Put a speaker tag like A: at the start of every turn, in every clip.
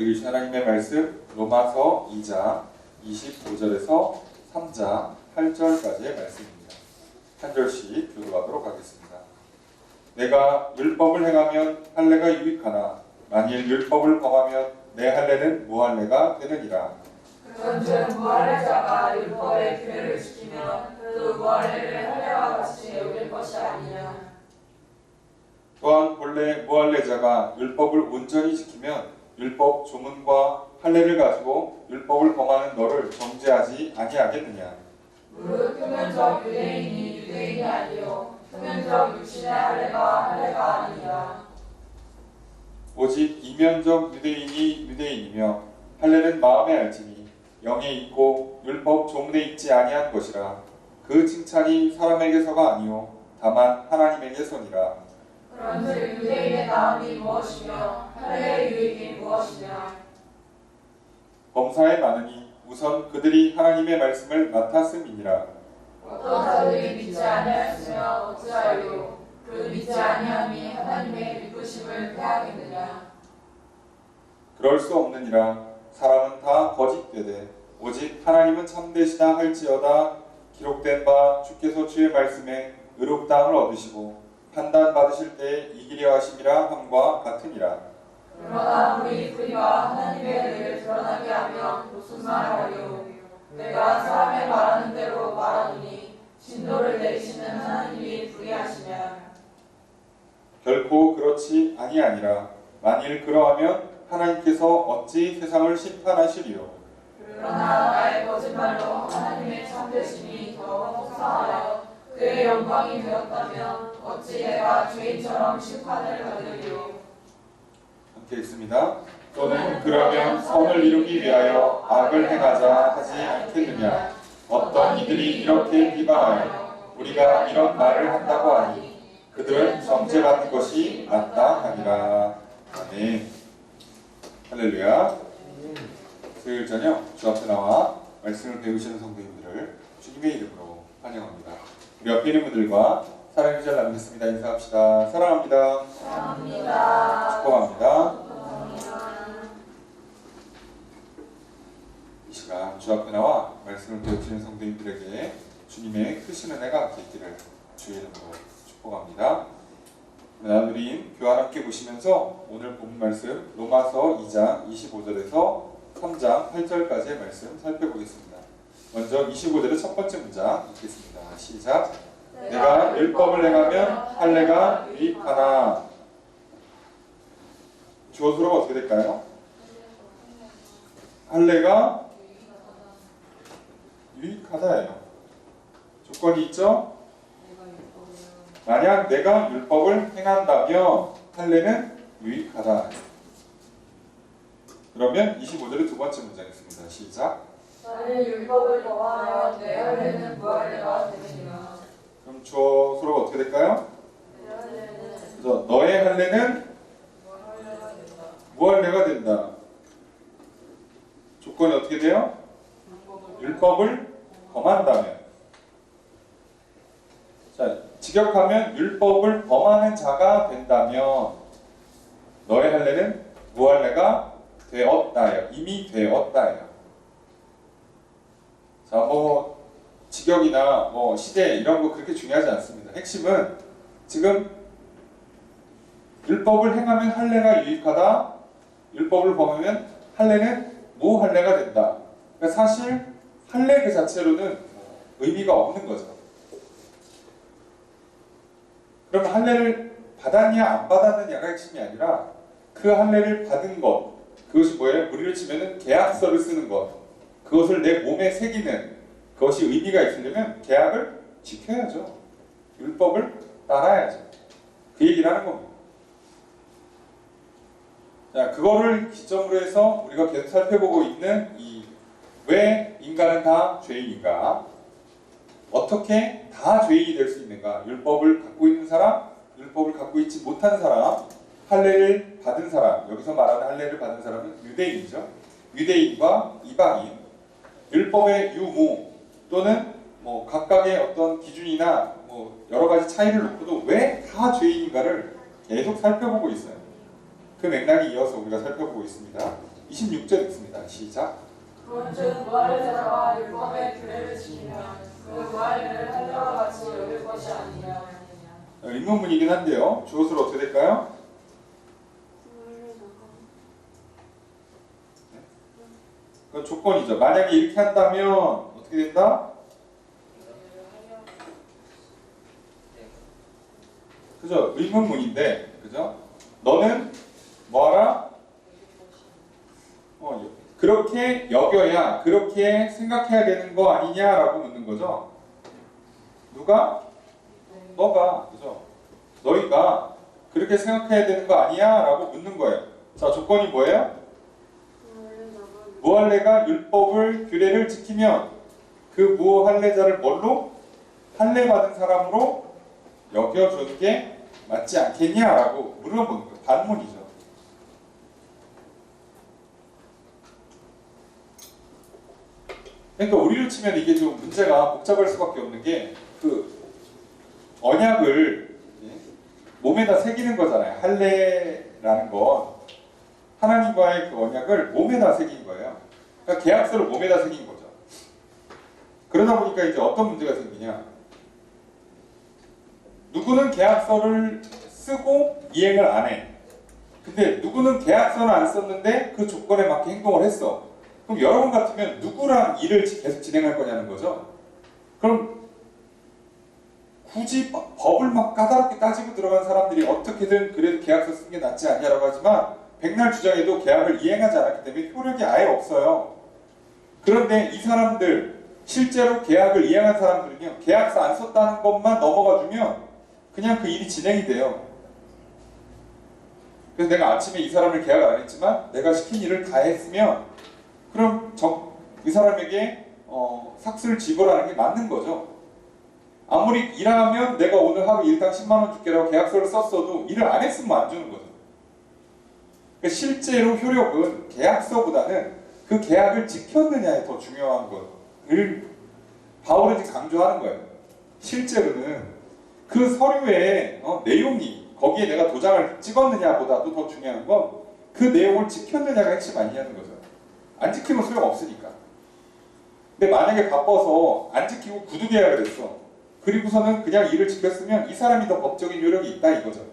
A: 우리 하나님의 말씀 로마서 2장 25절에서 3장 8절까지의 말씀입니다. 한 절씩 교도하도록 하겠습니다. 내가 율법을 행하면 할례가 유익하나 만일 율법을 범하면 내 할례는 무할례가 되느니라.
B: 그런즉 무할례자가 율법의 규례를 지키면 그 무할례를 할례와 같이 여길 것이 아니냐.
A: 또한 본래 무할례자가 율법을 온전히 지키면 율법 조문과 할례를 가지고 율법을 범하는 너를 정죄하지 아니하겠느냐.
B: 무릇 표면적 유대인이 유대인이 아니요 표면적 육신의 할례가 할례가 아니라.
A: 오직 이면적 유대인이 유대인이며 할례는 마음에 알지니 영에 있고 율법 조문에 있지 아니한 것이라. 그 칭찬이 사람에게서가 아니요 다만 하나님에게서니라.
B: 그런즉 유대인의 나음이 무엇이며 할례의 유익이 무엇이냐.
A: 범사에 많으니 우선 그들이 하나님의 말씀을 맡았음이니라.
B: 어떤 자들이 믿지 아니하였으며 어찌하여 그 믿지 아니함이 하나님의 믿으심을 패하겠느냐.
A: 그럴 수 없느니라. 사람은 다 거짓되되 오직 하나님은 참되시다 할지어다. 기록된 바 주께서 주의 말씀에 의롭다함을 얻으시고 판단받으실 때에 이기려 하심이라 함과 같으니라.
B: 그러나 우리 그리와 하나님의 의를 드러나게 하면 무슨 말하리요. 내가 사람의 말하는 대로 말하노니 진노를 내리시는 하나님이 불의하시냐.
A: 결코 그렇지 아니하니라. 만일 그러하면 하나님께서 어찌 세상을 심판하시리요.
B: 그러나 나의 거짓말로 하나님의 참되심이 더욱 속상하여 그의 영광이 되었다면 어찌 내가 죄인처럼 심판을 받으리요.
A: 함께 있습니다. 또는 그러면 선을 이루기 위하여 악을 행하자 하지 않겠느냐. 어떤 이들이 이렇게 비방하여 우리가 이런 말을 한다고 하니 그들은 정죄받는 것이 마땅하니라. 아멘. 할렐루야. 수요일 저녁 주 앞에 나와 말씀을 배우시는 성도님들을 주님의 이름으로 환영합니다. 우리 옆에 있는 분들과 사랑의 잘 나누겠습니다. 인사합시다. 사랑합니다.
B: 사랑합니다.
A: 축복합니다. 이 시간 주 앞에 나와 말씀을 배우시는 성도님들에게 주님의 크신 은혜가 함께 있기를 주의 이름으로 축복합니다. 나누린 교환 함께 보시면서 오늘 본 말씀 로마서 2장 25절에서 3장 8절까지의 말씀 살펴보겠습니다. 먼저 25절의 첫 번째 문장 읽겠습니다. 시작. 내가 율법을 행하면 할례가 유익하나. 주어수로가 어떻게 될까요? 할례가 유익하다예요. 조건이 있죠? 만약 내가 율법을 행한다면 할례는 유익하다. 그러면 25절의 두 번째 문장 있습니다. 시작.
B: 만일 율법을 범하면 내 할례는 무할례가 되느니라.
A: 그럼 주어수로가 어떻게 될까요?
B: 내 할례는
A: 그래서 너의 할례는
B: 무할례가 된다.
A: 무할례가 된다. 조건이 어떻게 돼요? 율법을 범한다면. 자, 직역하면 율법을 범하는 자가 된다면 너의 할례는 무할례가 되었다예요. 이미 되었다예요. 자, 뭐 직역이나 뭐 시대 이런 거 그렇게 중요하지 않습니다. 핵심은 지금 율법을 행하면 할례가 유익하다. 율법을 범하면 할례는 무할례가 된다. 그러니까 사실 할례 그 자체로는 의미가 없는 거죠. 그럼 할례를 받았냐 안 받았느냐가 핵심이 아니라 그 할례를 받은 것, 그것이 뭐예요? 우리를 치면은 계약서를 쓰는 것, 그것을 내 몸에 새기는 그것이 의미가 있으려면 계약을 지켜야죠. 율법을 따라야죠. 그 얘기를 하는 겁니다. 자, 그거를 기점으로 해서 우리가 계속 살펴보고 있는 왜 인간은 다 죄인인가? 어떻게 다 죄인이 될 수 있는가? 율법을 갖고 있는 사람, 율법을 갖고 있지 못한 사람, 할례를 받은 사람, 여기서 말하는 할례를 받은 사람은 유대인이죠. 유대인과 이방인, 율법의 유무 또는 뭐 각각의 어떤 기준이나 뭐 여러 가지 차이를 놓고도 왜 다 죄인인가를 계속 살펴보고 있어요. 그 맥락이 이어서 우리가 살펴보고 있습니다. 26절 읽습니다. 시작.
B: 그런즉 무할례자가 율법의 규례를 지키면 그 무할례를 할례와 같이 여길 것이 아니냐.
A: 인문문이긴 한데요. 주어수로 어떻게 될까요? 그건 조건이죠. 만약에 이렇게 한다면 어떻게 된다? 그죠? 의문문인데, 그죠? 너는 뭐하라? 그렇게 여겨야, 그렇게 생각해야 되는 거 아니냐라고 묻는 거죠. 누가? 너가, 그죠? 너희가 그렇게 생각해야 되는 거 아니야? 라고 묻는 거예요. 자, 조건이 뭐예요? 무할례가 율법을 규례를 지키면 그 무할례자를 뭘로? 할례 받은 사람으로 여겨주는 게 맞지 않겠냐라고 물어보는 거예요. 반문이죠. 그러니까 우리로 치면 이게 좀 문제가 복잡할 수밖에 없는 게 그 언약을 몸에다 새기는 거잖아요. 할례라는 건 하나님과의 그 언약을 몸에다 새긴 거예요. 그러니까 계약서를 몸에다 새긴 거죠. 그러다 보니까 이제 어떤 문제가 생기냐? 누구는 계약서를 쓰고 이행을 안 해. 근데 누구는 계약서는 안 썼는데 그 조건에 맞게 행동을 했어. 그럼 여러분 같으면 누구랑 일을 계속 진행할 거냐는 거죠. 그럼 굳이 법을 막 까다롭게 따지고 들어간 사람들이 어떻게든 그래도 계약서 쓴 게 낫지 않냐라고 하지만 백날 주장해도 계약을 이행하지 않았기 때문에 효력이 아예 없어요. 그런데 이 사람들 실제로 계약을 이행한 사람들은요, 계약서 안 썼다는 것만 넘어가 주면 그냥 그 일이 진행이 돼요. 그래서 내가 아침에 이 사람을 계약을 안 했지만 내가 시킨 일을 다 했으면 그럼 이 사람에게 삭스를 지불하는 게 맞는 거죠. 아무리 일하면 내가 오늘 하루 일당 10만 원 줄게라고 계약서를 썼어도 일을 안 했으면 안 주는 거죠. 그러니까 실제로 효력은 계약서보다는 그 계약을 지켰느냐에 더 중요한 것을 바울은 지금 강조하는 거예요. 실제로는 그 서류의 내용이 거기에 내가 도장을 찍었느냐보다도 더 중요한 건 그 내용을 지켰느냐가 핵심 아니냐는 거죠. 안 지키면 소용없으니까. 근데 만약에 바빠서 안 지키고 구두 계약을 했어. 그리고서는 그냥 일을 지켰으면 이 사람이 더 법적인 효력이 있다 이거죠.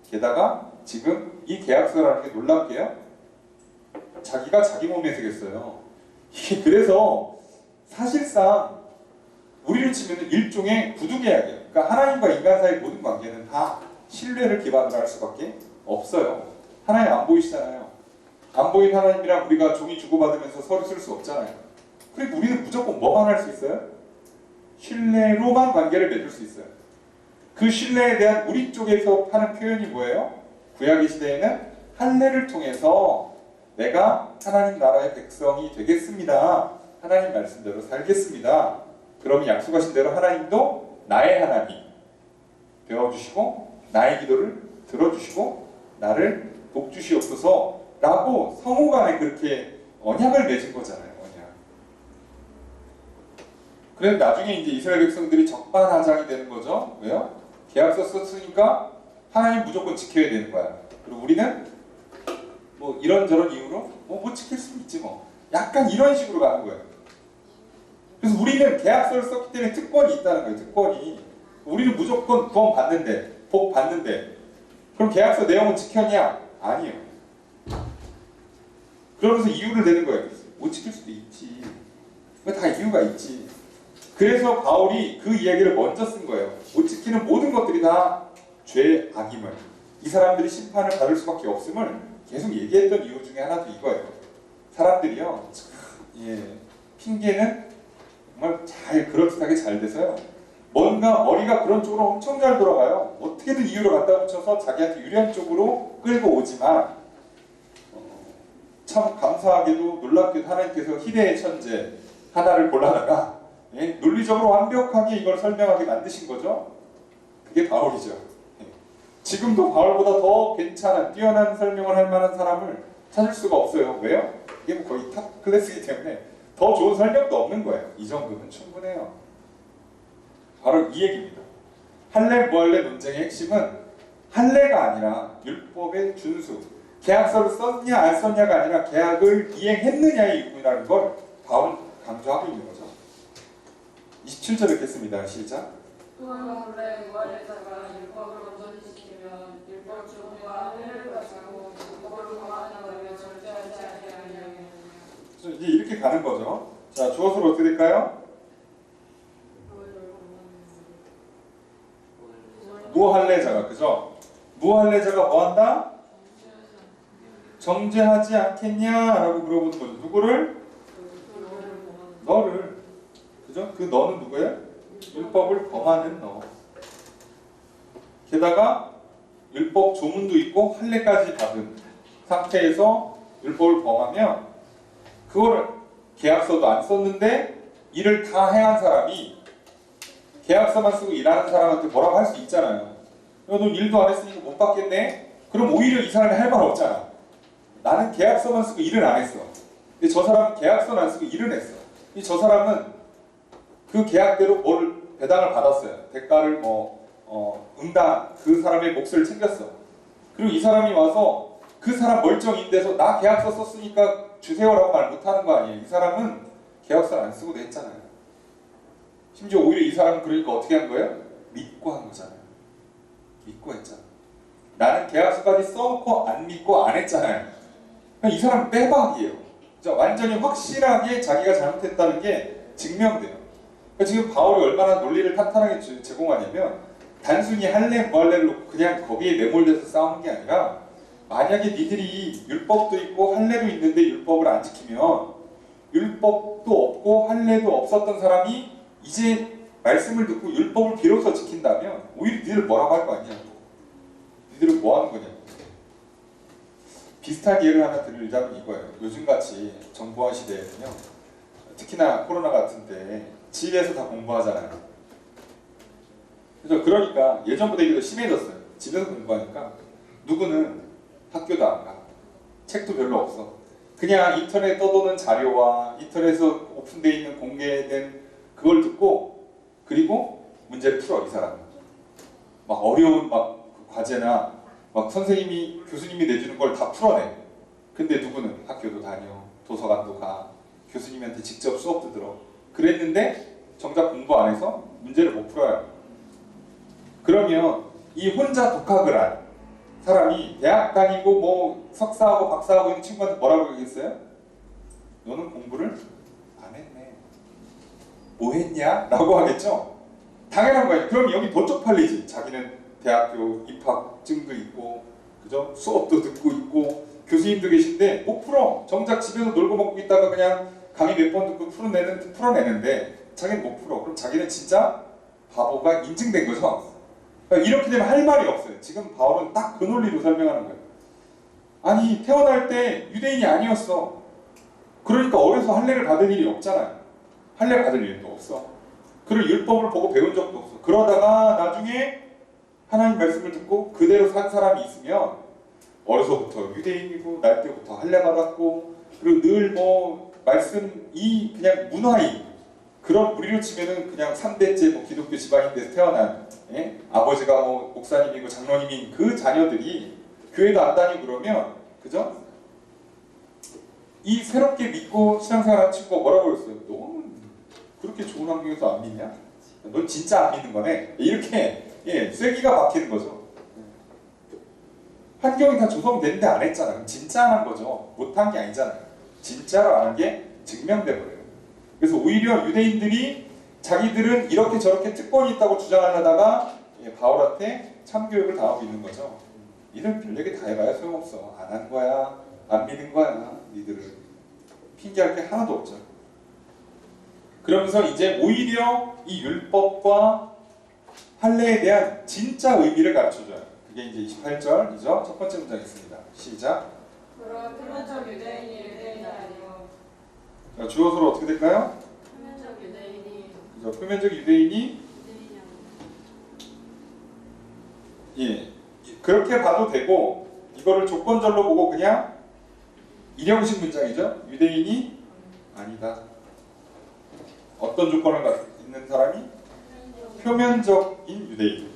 A: 게다가 지금 이 계약서라는 게 놀랍게요. 자기가 자기 몸에 새겼어요. 이게 그래서 사실상 우리를 치면 일종의 구두 계약이에요. 그러니까 하나님과 인간 사이의 모든 관계는 다 신뢰를 기반으로 할 수밖에 없어요. 하나님 안 보이시잖아요. 안 보인 하나님이랑 우리가 종이 주고받으면서 서류 쓸 수 없잖아요. 그리고 우리는 무조건 뭐만 할 수 있어요? 신뢰로만 관계를 맺을 수 있어요. 그 신뢰에 대한 우리 쪽에서 하는 표현이 뭐예요? 구약의 시대에는 할례를 통해서 내가 하나님 나라의 백성이 되겠습니다. 하나님 말씀대로 살겠습니다. 그러면 약속하신 대로 하나님도 나의 하나님 되어주시고 나의 기도를 들어주시고 나를 복주시옵소서 라고 성호 간에 그렇게 언약을 맺은 거잖아요. 그래서 나중에 이제 이스라엘 백성들이 적반하장이 되는 거죠. 왜요? 계약서 썼으니까 하나님 무조건 지켜야 되는 거야. 그리고 우리는 뭐 이런저런 이유로 못 지킬 수 있지 뭐. 약간 이런 식으로 가는 거예요. 그래서 우리는 계약서를 썼기 때문에 특권이 있다는 거예요. 특권이. 우리는 무조건 구원 받는데, 복 받는데. 그럼 계약서 내용은 지켰냐? 아니에요. 그러면서 이유를 대는 거예요. 못 지킬 수도 있지. 다 이유가 있지. 그래서 바울이 그 이야기를 먼저 쓴 거예요. 못 지키는 모든 것들이 다 죄, 악임을, 이 사람들이 심판을 받을 수밖에 없음을 계속 얘기했던 이유 중에 하나도 이거예요. 사람들이요, 핑계는 정말 잘 그럴듯하게 잘 돼서요. 뭔가 머리가 그런 쪽으로 엄청 잘 돌아가요. 어떻게든 이유를 갖다 붙여서 자기한테 유리한 쪽으로 끌고 오지만 참 감사하게도 놀랍게도 하나님께서 희대의 천재 하나를 골라다가 논리적으로 완벽하게 이걸 설명하게 만드신 거죠. 그게 바울이죠. 지금도 바울보다 더 괜찮은 뛰어난 설명을 할 만한 사람을 찾을 수가 없어요. 왜요? 이게 뭐 거의 탑 클래스이기 때문에 더 좋은 설명도 없는 거예요. 이 정도면 충분해요. 바로 이 얘기입니다. 할례 무할례 논쟁의 핵심은 할례가 아니라 율법의 준수, 계약서를 썼냐 안 썼냐가 아니라 계약을 이행했느냐의 유무라는 걸 바울은 강조하고 있는 거죠. 27절 읽겠습니다. 시작.
B: 또한 본래 무할례자가 율법을 온전히 지키면 율법 주문과 할례를 가지고 율법을 범하는 것을 절제하지 아니하리라.
A: 그래서 이제 이렇게 가는 거죠. 자, 주어서로 어떻게 될까요? 무할례자가, 그죠? 무할례자가 뭐 한다? 정죄하지 않겠냐? 라고 물어보는 거죠. 누구를? 너를. 그죠? 그 너는 누구예요? 율법을 범하는 너. 게다가 율법 조문도 있고 할례까지 받은 상태에서 율법을 범하면 그거를 계약서도 안 썼는데 일을 다 행한 사람이 계약서만 쓰고 일하는 사람한테 뭐라고 할 수 있잖아요. 너 일도 안 했으니까 못 받겠네? 그럼 오히려 이 사람이 할 말 없잖아. 나는 계약서만 쓰고 일을 안 했어. 근데 저 사람은 계약서는 안 쓰고 일을 했어. 저 사람은 그 계약대로 뭘 배당을 받았어요. 대가를 응당, 그 사람의 몫을 챙겼어. 그리고 이 사람이 와서 그 사람 멀쩡인데서 나 계약서 썼으니까 주세요라고 말 못하는 거 아니에요. 이 사람은 계약서를 안 쓰고 냈잖아요. 심지어 오히려 이 사람은 그러니까 어떻게 한 거예요? 믿고 한 거잖아요. 믿고 했잖아. 나는 계약서까지 써놓고 안 믿고 안 했잖아요. 이 사람은 빼박이에요. 완전히 확실하게 자기가 잘못했다는 게 증명돼요. 지금 바울이 얼마나 논리를 탄탄하게 제공하냐면 단순히 할례 무할례를 놓고 그냥 거기에 매몰돼서 싸우는 게 아니라 만약에 니들이 율법도 있고 할례도 있는데 율법을 안 지키면 율법도 없고 할례도 없었던 사람이 이제 말씀을 듣고 율법을 비로소 지킨다면 오히려 니들 뭐라고 할 거 아니냐고. 니들은 뭐 하는 거냐고. 비슷한 예를 하나 들자면 이거예요. 요즘같이 정보화 시대에는요. 특히나 코로나 같은데 집에서 다 공부하잖아요. 그러니까 예전보다 이게 더 심해졌어요. 집에서 공부하니까 누구는 학교도 안 가. 책도 별로 없어. 그냥 인터넷 떠도는 자료와 인터넷에서 오픈되어 있는 공개된 그걸 듣고 그리고 문제를 풀어. 이 사람은 막 어려운 막 과제나 막 선생님이 교수님이 내주는 걸 다 풀어내. 근데 누구는 학교도 다녀, 도서관도 가, 교수님한테 직접 수업도 들어. 그랬는데 정작 공부 안 해서 문제를 못 풀어요. 그러면 이 혼자 독학을 한 사람이 대학 다니고 뭐 석사하고 박사하고 있는 친구한테 뭐라고 얘기했어요? 너는 공부를 안 했네. 뭐 했냐? 라고 하겠죠? 당연한 거예요. 그럼 여기 더 쪽팔리지. 자기는 대학교 입학증도 있고, 그죠? 수업도 듣고 있고, 교수님도 계신데 못 풀어. 정작 집에서 놀고 먹고 있다가 그냥 강의 몇 번 듣고 풀어내는데 자기는 못 풀어. 그럼 자기는 진짜 바보가 인증된 거죠. 그러니까 이렇게 되면 할 말이 없어요. 지금 바울은 딱 그 논리로 설명하는 거예요. 아니 태어날 때 유대인이 아니었어. 그러니까 어려서 할례를 받을 일이 없잖아요. 할례 받을 일도 없어. 그리고 율법을 보고 배운 적도 없어. 그러다가 나중에 하나님 말씀을 듣고 그대로 산 사람이 있으면 어려서부터 유대인이고 날 때부터 할례 받았고 그리고 늘 뭐 말씀 이 그냥 문화인 그런 무리로 치면은 그냥 3대째 뭐 기독교 집안인데서 태어난 아버지가 뭐 목사님이고 장로님인 그 자녀들이 교회도 안 다니고 그러면 그죠? 이 새롭게 믿고 신앙생활하는 친구가 뭐라고 그랬어요? 너는 그렇게 좋은 환경에서 안 믿냐? 넌 진짜 안 믿는 거네? 이렇게 쐐기가 박히는 거죠. 환경이 다 조성되는데 안 했잖아. 그럼 진짜 안 한 거죠. 못한 게 아니잖아요. 진짜로 안 한 게 증명돼 버려요. 그래서 오히려 유대인들이 자기들은 이렇게 저렇게 특권이 있다고 주장하려다가 바울한테 참교육을 당하고 있는 거죠. 니들 별얘기 다 해봐야 소용없어. 안 한 거야. 안 믿는 거야. 니들은. 핑계할 게 하나도 없죠. 그러면서 이제 오히려 이 율법과 할례에 대한 진짜 의미를 가르쳐줘요. 그게 이제 28절이죠. 첫 번째 문장 있습니다. 시작.
B: 그런 표면적 유대인이 유대인이 아니요.
A: 자, 주어서로 어떻게 될까요?
B: 표면적 유대인이
A: 그죠? 표면적 유대인이 그렇게 봐도 되고 이거를 조건절로 보고 그냥 일형식 문장이죠. 유대인이 아니다. 어떤 조건을 갖고 있는 사람이? 표면적인 유대인.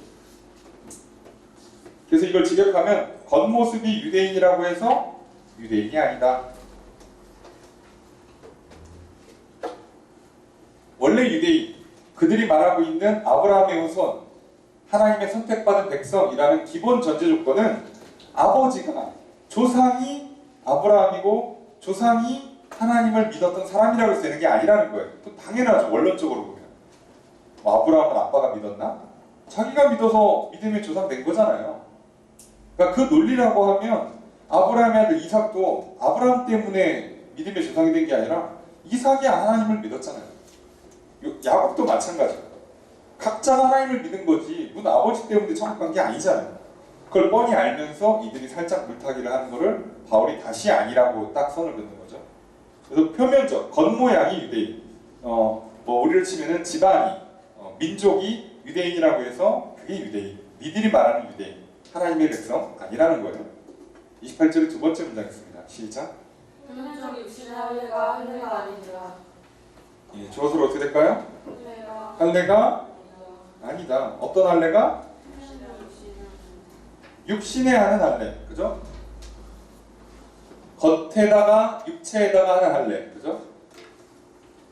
A: 그래서 이걸 직역하면 겉모습이 유대인이라고 해서 유대인이 아니다. 원래 유대인, 그들이 말하고 있는 아브라함의 후손, 하나님의 선택받은 백성이라는 기본 전제 조건은 아버지가 조상이 아브라함이고 조상이 하나님을 믿었던 사람이라고 되는 게 아니라는 거예요. 또 당연하죠. 원론적으로 보면. 뭐 아브라함은 아빠가 믿었나? 자기가 믿어서 믿음의 조상 된 거잖아요. 그러니까 그 논리라고 하면 아브라함의 아들 이삭도 아브라함 때문에 믿음의 조상이 된 게 아니라 이삭이 하나님을 믿었잖아요. 야곱도 마찬가지예요. 각자가 하나님을 믿은 거지 무슨 아버지 때문에 천국 간 게 아니잖아요. 그걸 뻔히 알면서 이들이 살짝 물타기를 하는 거를 바울이 다시 아니라고 딱 선을 긋는 거죠. 그래서 표면적, 겉모양이 유대인, 뭐 우리를 치면은 집안이, 민족이 유대인이라고 해서 그게 유대인, 니들이 말하는 유대인, 하나님의 백성 아니라는 거예요. 28절의 두 번째 문장 있습니다. 시작.
B: 표면적 육신의 할례가 할례가 아니니라.
A: 예, 주어서로 어떻게 될까요?
B: 할례가
A: 할례가 아니다. 어떤 할례가? 육신에 하는 할례, 그죠? 겉에다가 육체에다가 하는 할례, 그죠?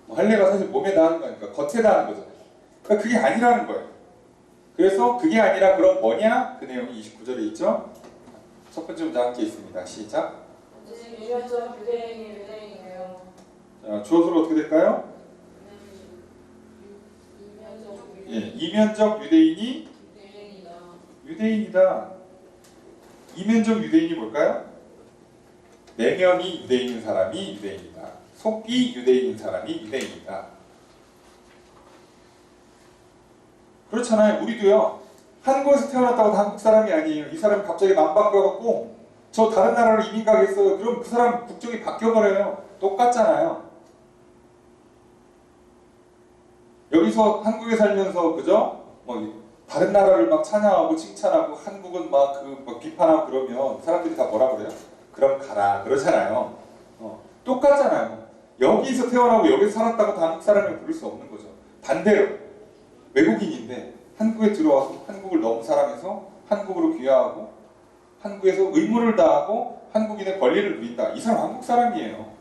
A: 할례가 사실 몸에다 하는 거니까 겉에다 하는 거잖아요. 그러니까 그게 아니라는 거예요. 그래서 그게 아니라 그럼 뭐냐? 그 내용이 29절에 있죠? 첫 번째 문장 함께 있습니다. 시작.
B: 오직 유혈적 유대인이 유대인이에요.
A: 자, 주어서로 어떻게 될까요?
B: 이면적
A: 예, 이면적 유대인이
B: 유대인이다.
A: 유대인이다. 이면적 유대인이 뭘까요? 내면이 유대인인 사람이 유대인이다. 속이 유대인인 사람이 유대인이다. 그렇잖아요. 우리도요. 한국에서 태어났다고 다 한국 사람이 아니에요. 이 사람이 갑자기 맘 바꿔갖고 저 다른 나라로 이민 가겠어요. 그럼 그 사람 국적이 바뀌어버려요. 똑같잖아요. 여기서 한국에 살면서 그죠? 뭐 다른 나라를 막 찬양하고 칭찬하고 한국은 막 비판하고 그러면 사람들이 다 뭐라 그래요? 그럼 가라 그러잖아요. 똑같잖아요. 여기서 태어나고 여기서 살았다고 다 한국 사람을 부를 수 없는 거죠. 반대로 외국인인데 한국에 들어와서 한국을 너무 사랑해서 한국으로 귀화하고 한국에서 의무를 다하고 한국인의 권리를 누린다. 이 사람 한국 사람이에요.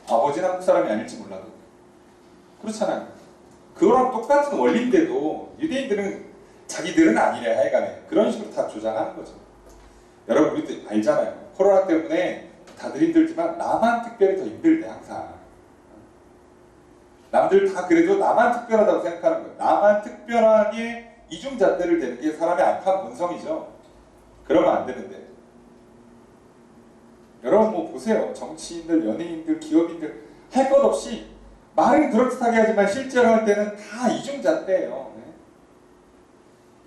A: 아버지는 한국 사람이 아닐지 몰라도. 그렇잖아요. 그거랑 똑같은 원리인데도 유대인들은 자기들은 아니래 하여간에 그런 식으로 다 조장하는 거죠. 여러분 우리도 알잖아요. 코로나 때문에 다들 힘들지만 나만 특별히 더 힘들대 항상. 남들 다 그래도 나만 특별하다고 생각하는 거예요. 나만 특별하게 이중잣대를 대는 게 사람의 악한 본성이죠. 그러면 안 되는데. 여러분 뭐 보세요. 정치인들, 연예인들, 기업인들 할 것 없이 말은 그럴듯하게 하지만 실제로 할 때는 다 이중잣대예요.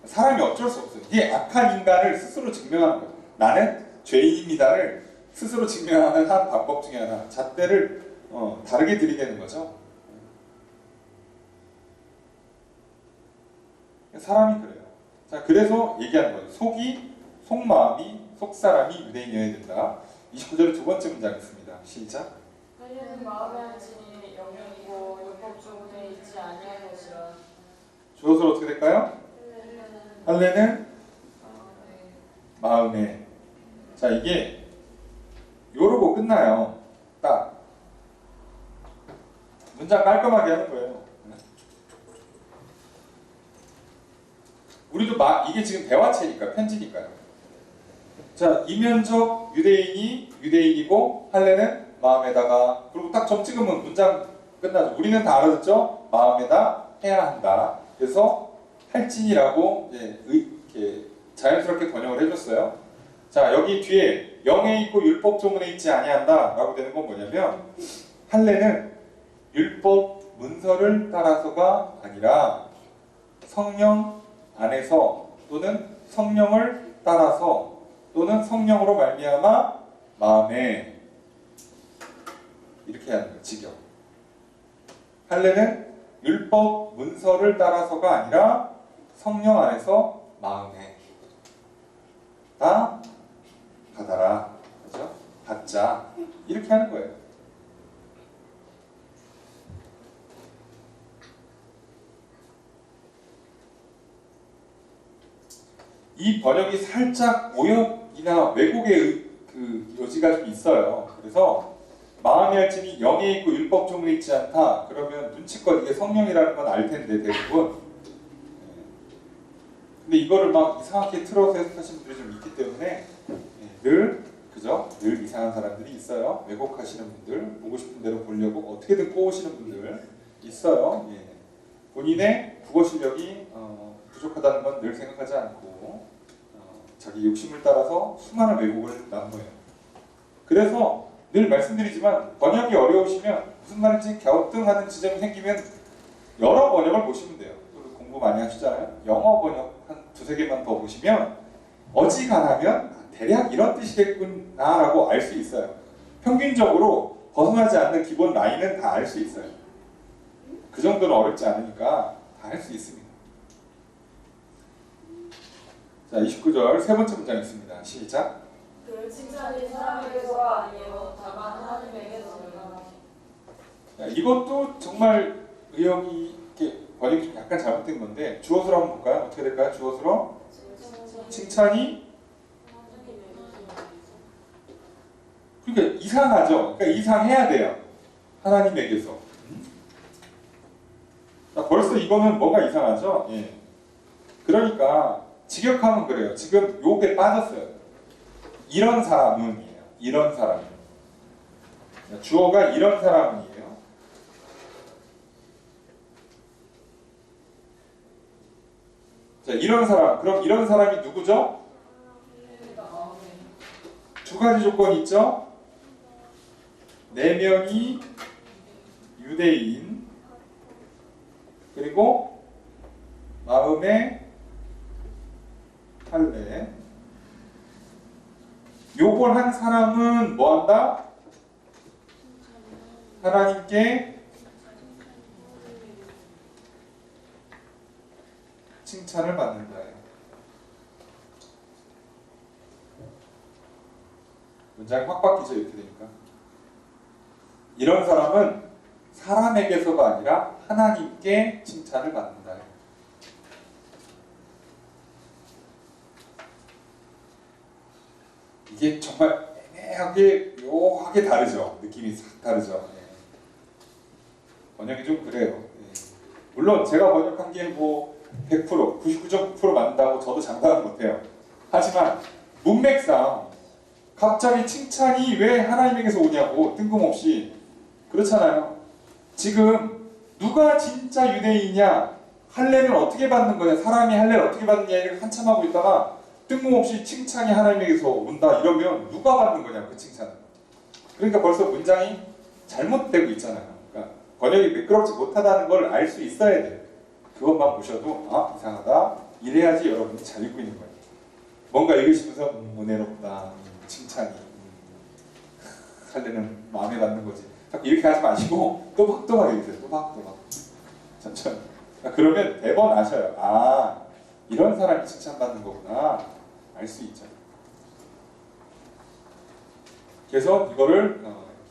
A: 사람이 어쩔 수 없어요. 이게 악한 인간을 스스로 증명하는 거예요. 나는 죄인입니다를 스스로 증명하는 한 방법 중에 하나. 잣대를 다르게 들이대는 거죠. 사람이 그래요. 자, 그래서 얘기하는 거예요. 속마음이, 속사람이 유대인이어야 된다. 29절의 두 번째 문장 있습니다. 시작.
B: 할례는 마음의 한지니 영역이고 율법적으로 있지 아니할 것이라.
A: 주어서 어떻게 될까요? 할례는 마음에. 자, 이게 요러고 끝나요. 딱 문장 깔끔하게 하는 거예요. 우리도 이게 지금 대화체니까 편지니까요. 자, 이면적 유대인이 유대인이고 할례는 마음에다가. 그리고 딱 점 찍으면 문장 끝나죠. 우리는 다 알아듣죠? 마음에다 해야 한다. 그래서 할진이라고 이렇게 자연스럽게 번역을 해줬어요. 자, 여기 뒤에 영에 있고 율법 조문에 있지 아니한다 라고 되는 건 뭐냐면 할례는 율법 문서를 따라서가 아니라 성령 안에서 또는 성령을 따라서 또는 성령으로 말미암아 마음에 이렇게 하는 거예요. 직역. 할례는 율법 문서를 따라서가 아니라 성령 안에서 마음에 다 받아라. 그죠? 받자. 이렇게 하는 거예요. 이 번역이 살짝 이나 왜곡의 그 여지가 좀 있어요. 그래서 마음의 할진이 영에 있고 율법 종에 있지 않다. 그러면 눈치껏 이게 성령이라는 건 알 텐데 대부분. 근데 이거를 막 이상하게 틀어서 해석하시는 분들이 좀 있기 때문에 늘 그죠? 늘 이상한 사람들이 있어요. 왜곡하시는 분들, 보고 싶은 대로 보려고 어떻게든 꼬우시는 분들 있어요. 예. 본인의 국어 실력이 부족하다는 건 늘 생각하지 않고 자기 욕심을 따라서 수많은 왜곡을 난무해요. 그래서 늘 말씀드리지만 번역이 어려우시면 무슨 말인지 갸우뚱하는 지점이 생기면 여러 번역을 보시면 돼요. 또 공부 많이 하시잖아요. 영어 번역 한 두세 개만 더 보시면 어지간하면 대략 이런 뜻이겠구나라고 알 수 있어요. 평균적으로 벗어나지 않는 기본 라인은 다 알 수 있어요. 그 정도는 어렵지 않으니까 다 할 수 있습니다. 자, 29절 세 번째 문장 있습니다. 시작.
B: 그 칭찬이 사람에게서가 아니요 다만 하나님에게서니라.
A: 이것도 정말 의역이 이렇게 번역이 좀 약간 잘못된 건데 주어수로 한번 볼까요? 어떻게 될까요? 주어수로 칭찬이 그러니까 이상하죠. 그러니까 이상해야 돼요. 하나님에게서. 자, 벌써 이거는 뭐가 이상하죠? 예. 그러니까 직역하면 그래요. 지금 욕에 빠졌어요. 이런 사람은이에요. 이런 사람은. 주어가 이런 사람이에요. 자, 이런 사람. 그럼 이런 사람이 누구죠? 두 가지 조건이 있죠? 4명이 유대인 그리고 마음의 할례. 요걸 한 사람은 뭐한다? 하나님께 칭찬을 받는다예요. 문장이 확 바뀌죠. 이렇게 되니까. 이런 사람은 사람에게서가 아니라 하나님께 칭찬을 받는다예요. 이게 정말 애매하게 묘하게 다르죠. 느낌이 싹 다르죠. 예. 번역이 좀 그래요. 예. 물론 제가 번역한 게 뭐 100%, 99.9% 맞는다고 저도 장담은 못해요. 하지만 문맥상 갑자기 칭찬이 왜 하나님에게서 오냐고 뜬금없이 그렇잖아요. 지금 누가 진짜 유대인이냐, 할례는 어떻게 받는 거냐, 사람이 할례를 어떻게 받느냐 이렇게 한참 하고 있다가 뜬금없이 칭찬이 하나님에게서 온다 이러면 누가 받는 거냐 그 칭찬을. 그러니까 벌써 문장이 잘못되고 있잖아요. 그러니까 번역이 매끄럽지 못하다는 걸 알 수 있어야 돼요. 그것만 보셔도 아 이상하다 이래야지 여러분이 잘 읽고 있는 거예요. 뭔가 읽으시면서 은혜롭다 칭찬이 할례는 마음에 받는 거지. 이렇게 하지 마시고 또박또박 읽으세요. 또박또박 천천히. 그러면 대번 아셔요. 아 이런 사람이 칭찬받는 거구나 알 수 있죠. 그래서 이거를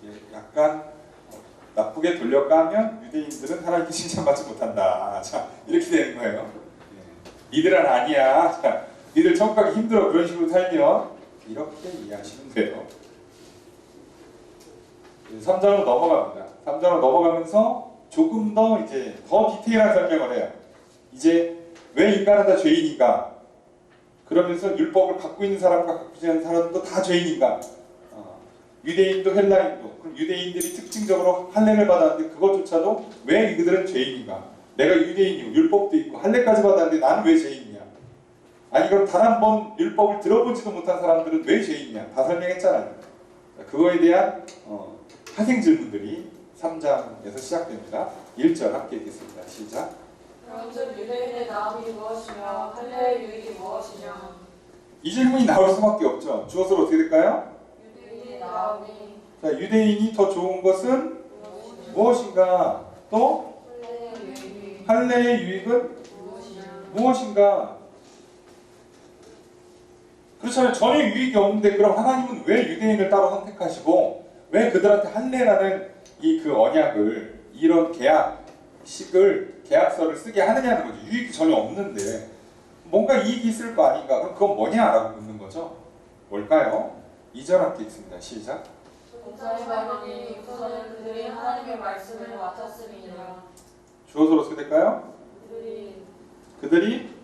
A: 이렇게 약간 나쁘게 돌려가면 유대인들은 하나님께 칭찬받지 못한다. 자 이렇게 되는 거예요. 니들은 아니야. 자, 니들 천국 가기 힘들어. 그런 식으로 살면 이렇게 이해하시면 돼요. 3장으로 넘어갑니다. 3장으로 넘어가면서 조금 더 이제 더 디테일한 설명을 해요. 이제 왜 인간은 다 죄인인가? 그러면서 율법을 갖고 있는 사람과 갖고 있지 않은 사람도 다 죄인인가? 유대인도 헬라인도. 그럼 유대인들이 특징적으로 할례를 받았는데 그것조차도 왜 그들은 죄인인가? 내가 유대인이고 율법도 있고 할례까지 받았는데 나는 왜 죄인이냐? 아니 그럼 단 한 번 율법을 들어보지도 못한 사람들은 왜 죄인이냐? 다 설명했잖아요. 그거에 대한 파생 질문들이 3장에서 시작됩니다. 1절 함께 읽겠습니다. 시작.
B: 그런즉 유대인의 나음이 무엇이며 할례의 유익이 무엇이며.
A: 이 질문이 나올 수밖에 없죠. 주어서 어떻게 될까요?
B: 유대인의 나음이
A: 자, 유대인이 더 좋은 것은 무엇인가? 또 할례의 유익은 무엇인가? 그렇잖아요. 전혀 유익이 없는데 그럼 하나님은 왜 유대인을 따로 선택하시고 왜 그들한테 할례라는 이 그 언약을 이런 계약서를 쓰게 하느냐는 거죠. 유익이 전혀 없는데 뭔가 이익이 있을 거 아닌가? 그럼 그건 뭐냐라고 묻는 거죠. 뭘까요? 2절 함께 읽습니다. 시작.
B: 공사의 바르니 우선은 그들이 하나님의 말씀을 맡았음이니라.
A: 주어서로 어떻게 될까요?
B: 그들이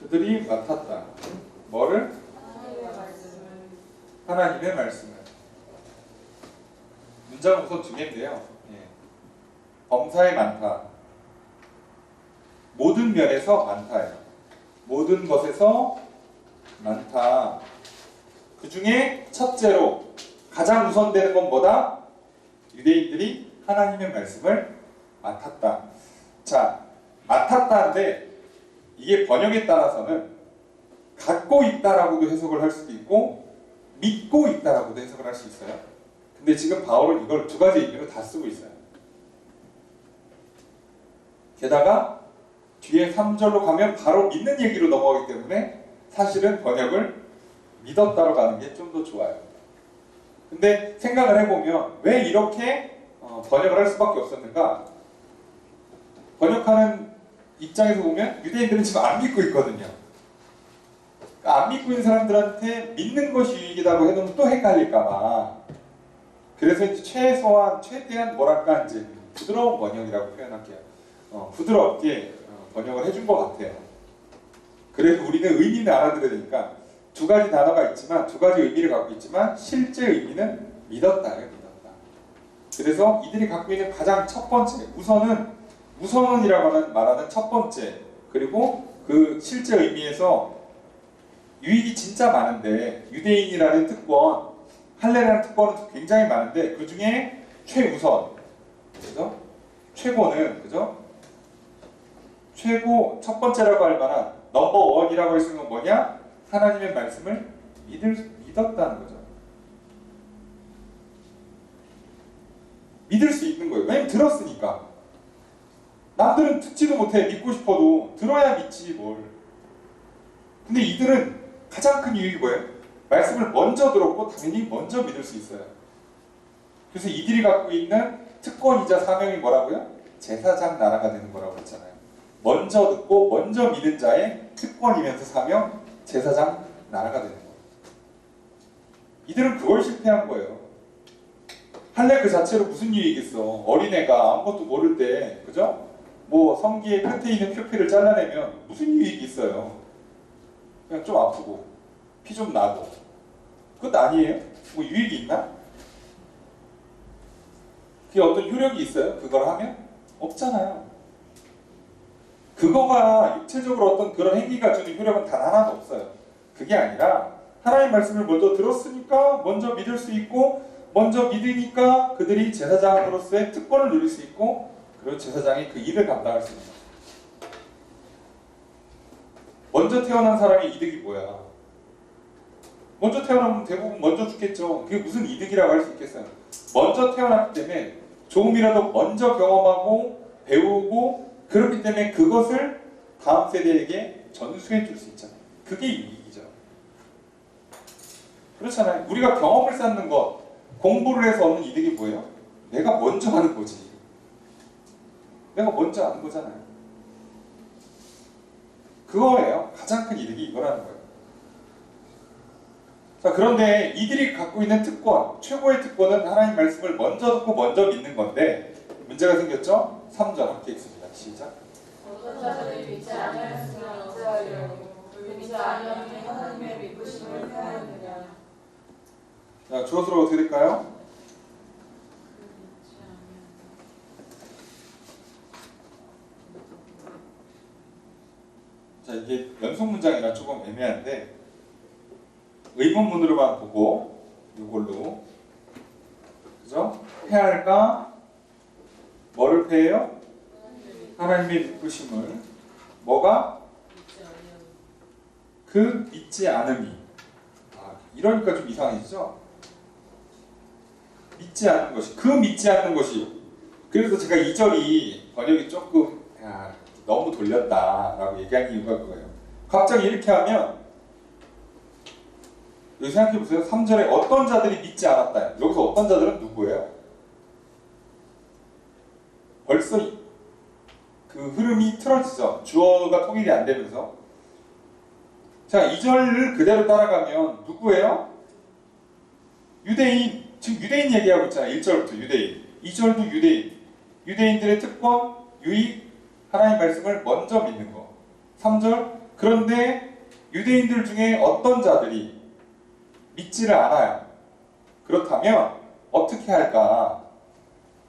A: 그들이 맡았다. 뭐를?
B: 하나님의 말씀을.
A: 하나님의 말씀을. 문장은 우선 두 개인데요. 예. 범사에 많다. 모든 면에서 많다예요. 모든 것에서 많다. 그 중에 첫째로 가장 우선되는 건 뭐다? 유대인들이 하나님의 말씀을 맡았다. 자, 맡았다인데 이게 번역에 따라서는 갖고 있다라고도 해석을 할 수도 있고 믿고 있다라고도 해석을 할 수 있어요. 근데 지금 바울은 이걸 두 가지 의미로 다 쓰고 있어요. 게다가 뒤에 3절로 가면 바로 믿는 얘기로 넘어가기 때문에 사실은 번역을 믿었다로 가는 게 좀 더 좋아요. 근데 생각을 해보면 왜 이렇게 번역을 할 수밖에 없었는가? 번역하는 입장에서 보면 유대인들은 지금 안 믿고 있거든요. 그러니까 안 믿고 있는 사람들한테 믿는 것이 유익이라고 해놓으면 또 헷갈릴까봐. 그래서 이제 최대한 뭐랄까 이제 부드러운 번역이라고 표현할게요. 부드럽게 번역을 해준 것 같아요. 그래서 우리는 의미는 알아들어야 되니까 두 가지 단어가 있지만 두 가지 의미를 갖고 있지만 실제 의미는 믿었다예요. 믿었다. 그래서 이들이 갖고 있는 가장 첫 번째 우선이라고 말하는 첫 번째 그리고 그 실제 의미에서 유익이 진짜 많은데 유대인이라는 특권 할례라는 특권은 굉장히 많은데 그 중에 최우선 그죠? 최고는 그죠? 최고 첫 번째라고 할 만한 넘버 원이라고 할 수 있는 건 뭐냐? 하나님의 말씀을 믿었다는 거죠. 믿을 수 있는 거예요. 왜냐면 들었으니까. 남들은 듣지도 못해. 믿고 싶어도 들어야 믿지 뭘. 근데 이들은 가장 큰 유익이 뭐예요? 말씀을 먼저 들었고 당연히 먼저 믿을 수 있어요. 그래서 이들이 갖고 있는 특권이자 사명이 뭐라고요? 제사장 나라가 되는 거라고 했잖아요. 먼저 듣고 먼저 믿은 자의 특권이면서 사명, 제사장 나라가 되는 거예요. 이들은 그걸 실패한 거예요. 할례 그 자체로 무슨 유익이 있어? 어린애가 아무것도 모를 때, 그죠? 뭐 성기의 끝에 있는 표피를 잘라내면 무슨 유익이 있어요? 그냥 좀 아프고 피 좀 나고 끝 아니에요? 뭐 유익이 있나? 그게 어떤 효력이 있어요? 그걸 하면? 없잖아요. 그거가 육체적으로 어떤 그런 행위가 주는 효력은 단 하나도 없어요. 그게 아니라 하나님 말씀을 먼저 들었으니까 먼저 믿을 수 있고 먼저 믿으니까 그들이 제사장으로서의 특권을 누릴 수 있고 그리고 제사장이 그 일을 감당할 수 있는 거예요. 먼저 태어난 사람의 이득이 뭐야? 먼저 태어나면 대부분 먼저 죽겠죠. 그게 무슨 이득이라고 할 수 있겠어요? 먼저 태어났기 때문에 조금이라도 먼저 경험하고 배우고 그렇기 때문에 그것을 다음 세대에게 전수해 줄 수 있잖아요. 그게 이익이죠. 그렇잖아요. 우리가 경험을 쌓는 것, 공부를 해서 얻는 이득이 뭐예요? 내가 먼저 하는 거지. 내가 먼저 하는 거잖아요. 그거예요. 가장 큰 이득이 이거라는 거예요. 자, 그런데 이들이 갖고 있는 특권, 최고의 특권은 하나님 말씀을 먼저 듣고 먼저 믿는 건데 문제가 생겼죠? 3절 함께 읽습니다. 시작.
B: 어떤 자들이 믿지 아니하였으면 어찌하리요? 믿지 아니하니 하나님의 믿으심을 폐하였느냐.
A: 자, 주어서로 어떻게 될까요? 자, 이게 연속 문장이라 조금 애매한데 의문문으로만 보고 이걸로 그죠? 폐할까? 뭐를 폐해요? 하나님의 믿으심을 뭐가? 그 믿지 않음이 이러니까 좀 이상해지죠? 믿지 않는 것이 그 믿지 않는 것이 그래서 제가 2절이 번역이 조금 너무 돌렸다라고 얘기한 이유가 그거예요. 갑자기 이렇게 하면 여기 생각해보세요. 3절에 어떤 자들이 믿지 않았다. 여기서 어떤 자들은 누구예요? 벌써 그 흐름이 틀어지죠. 주어가 통일이 안 되면서 자, 2절을 그대로 따라가면 누구예요? 유대인. 지금 유대인 얘기하고 있잖아요. 1절부터 유대인. 2절도 유대인. 유대인들의 특권, 유익, 하나님 말씀을 먼저 믿는 거. 3절. 그런데 유대인들 중에 어떤 자들이 믿지를 않아요. 그렇다면 어떻게 할까?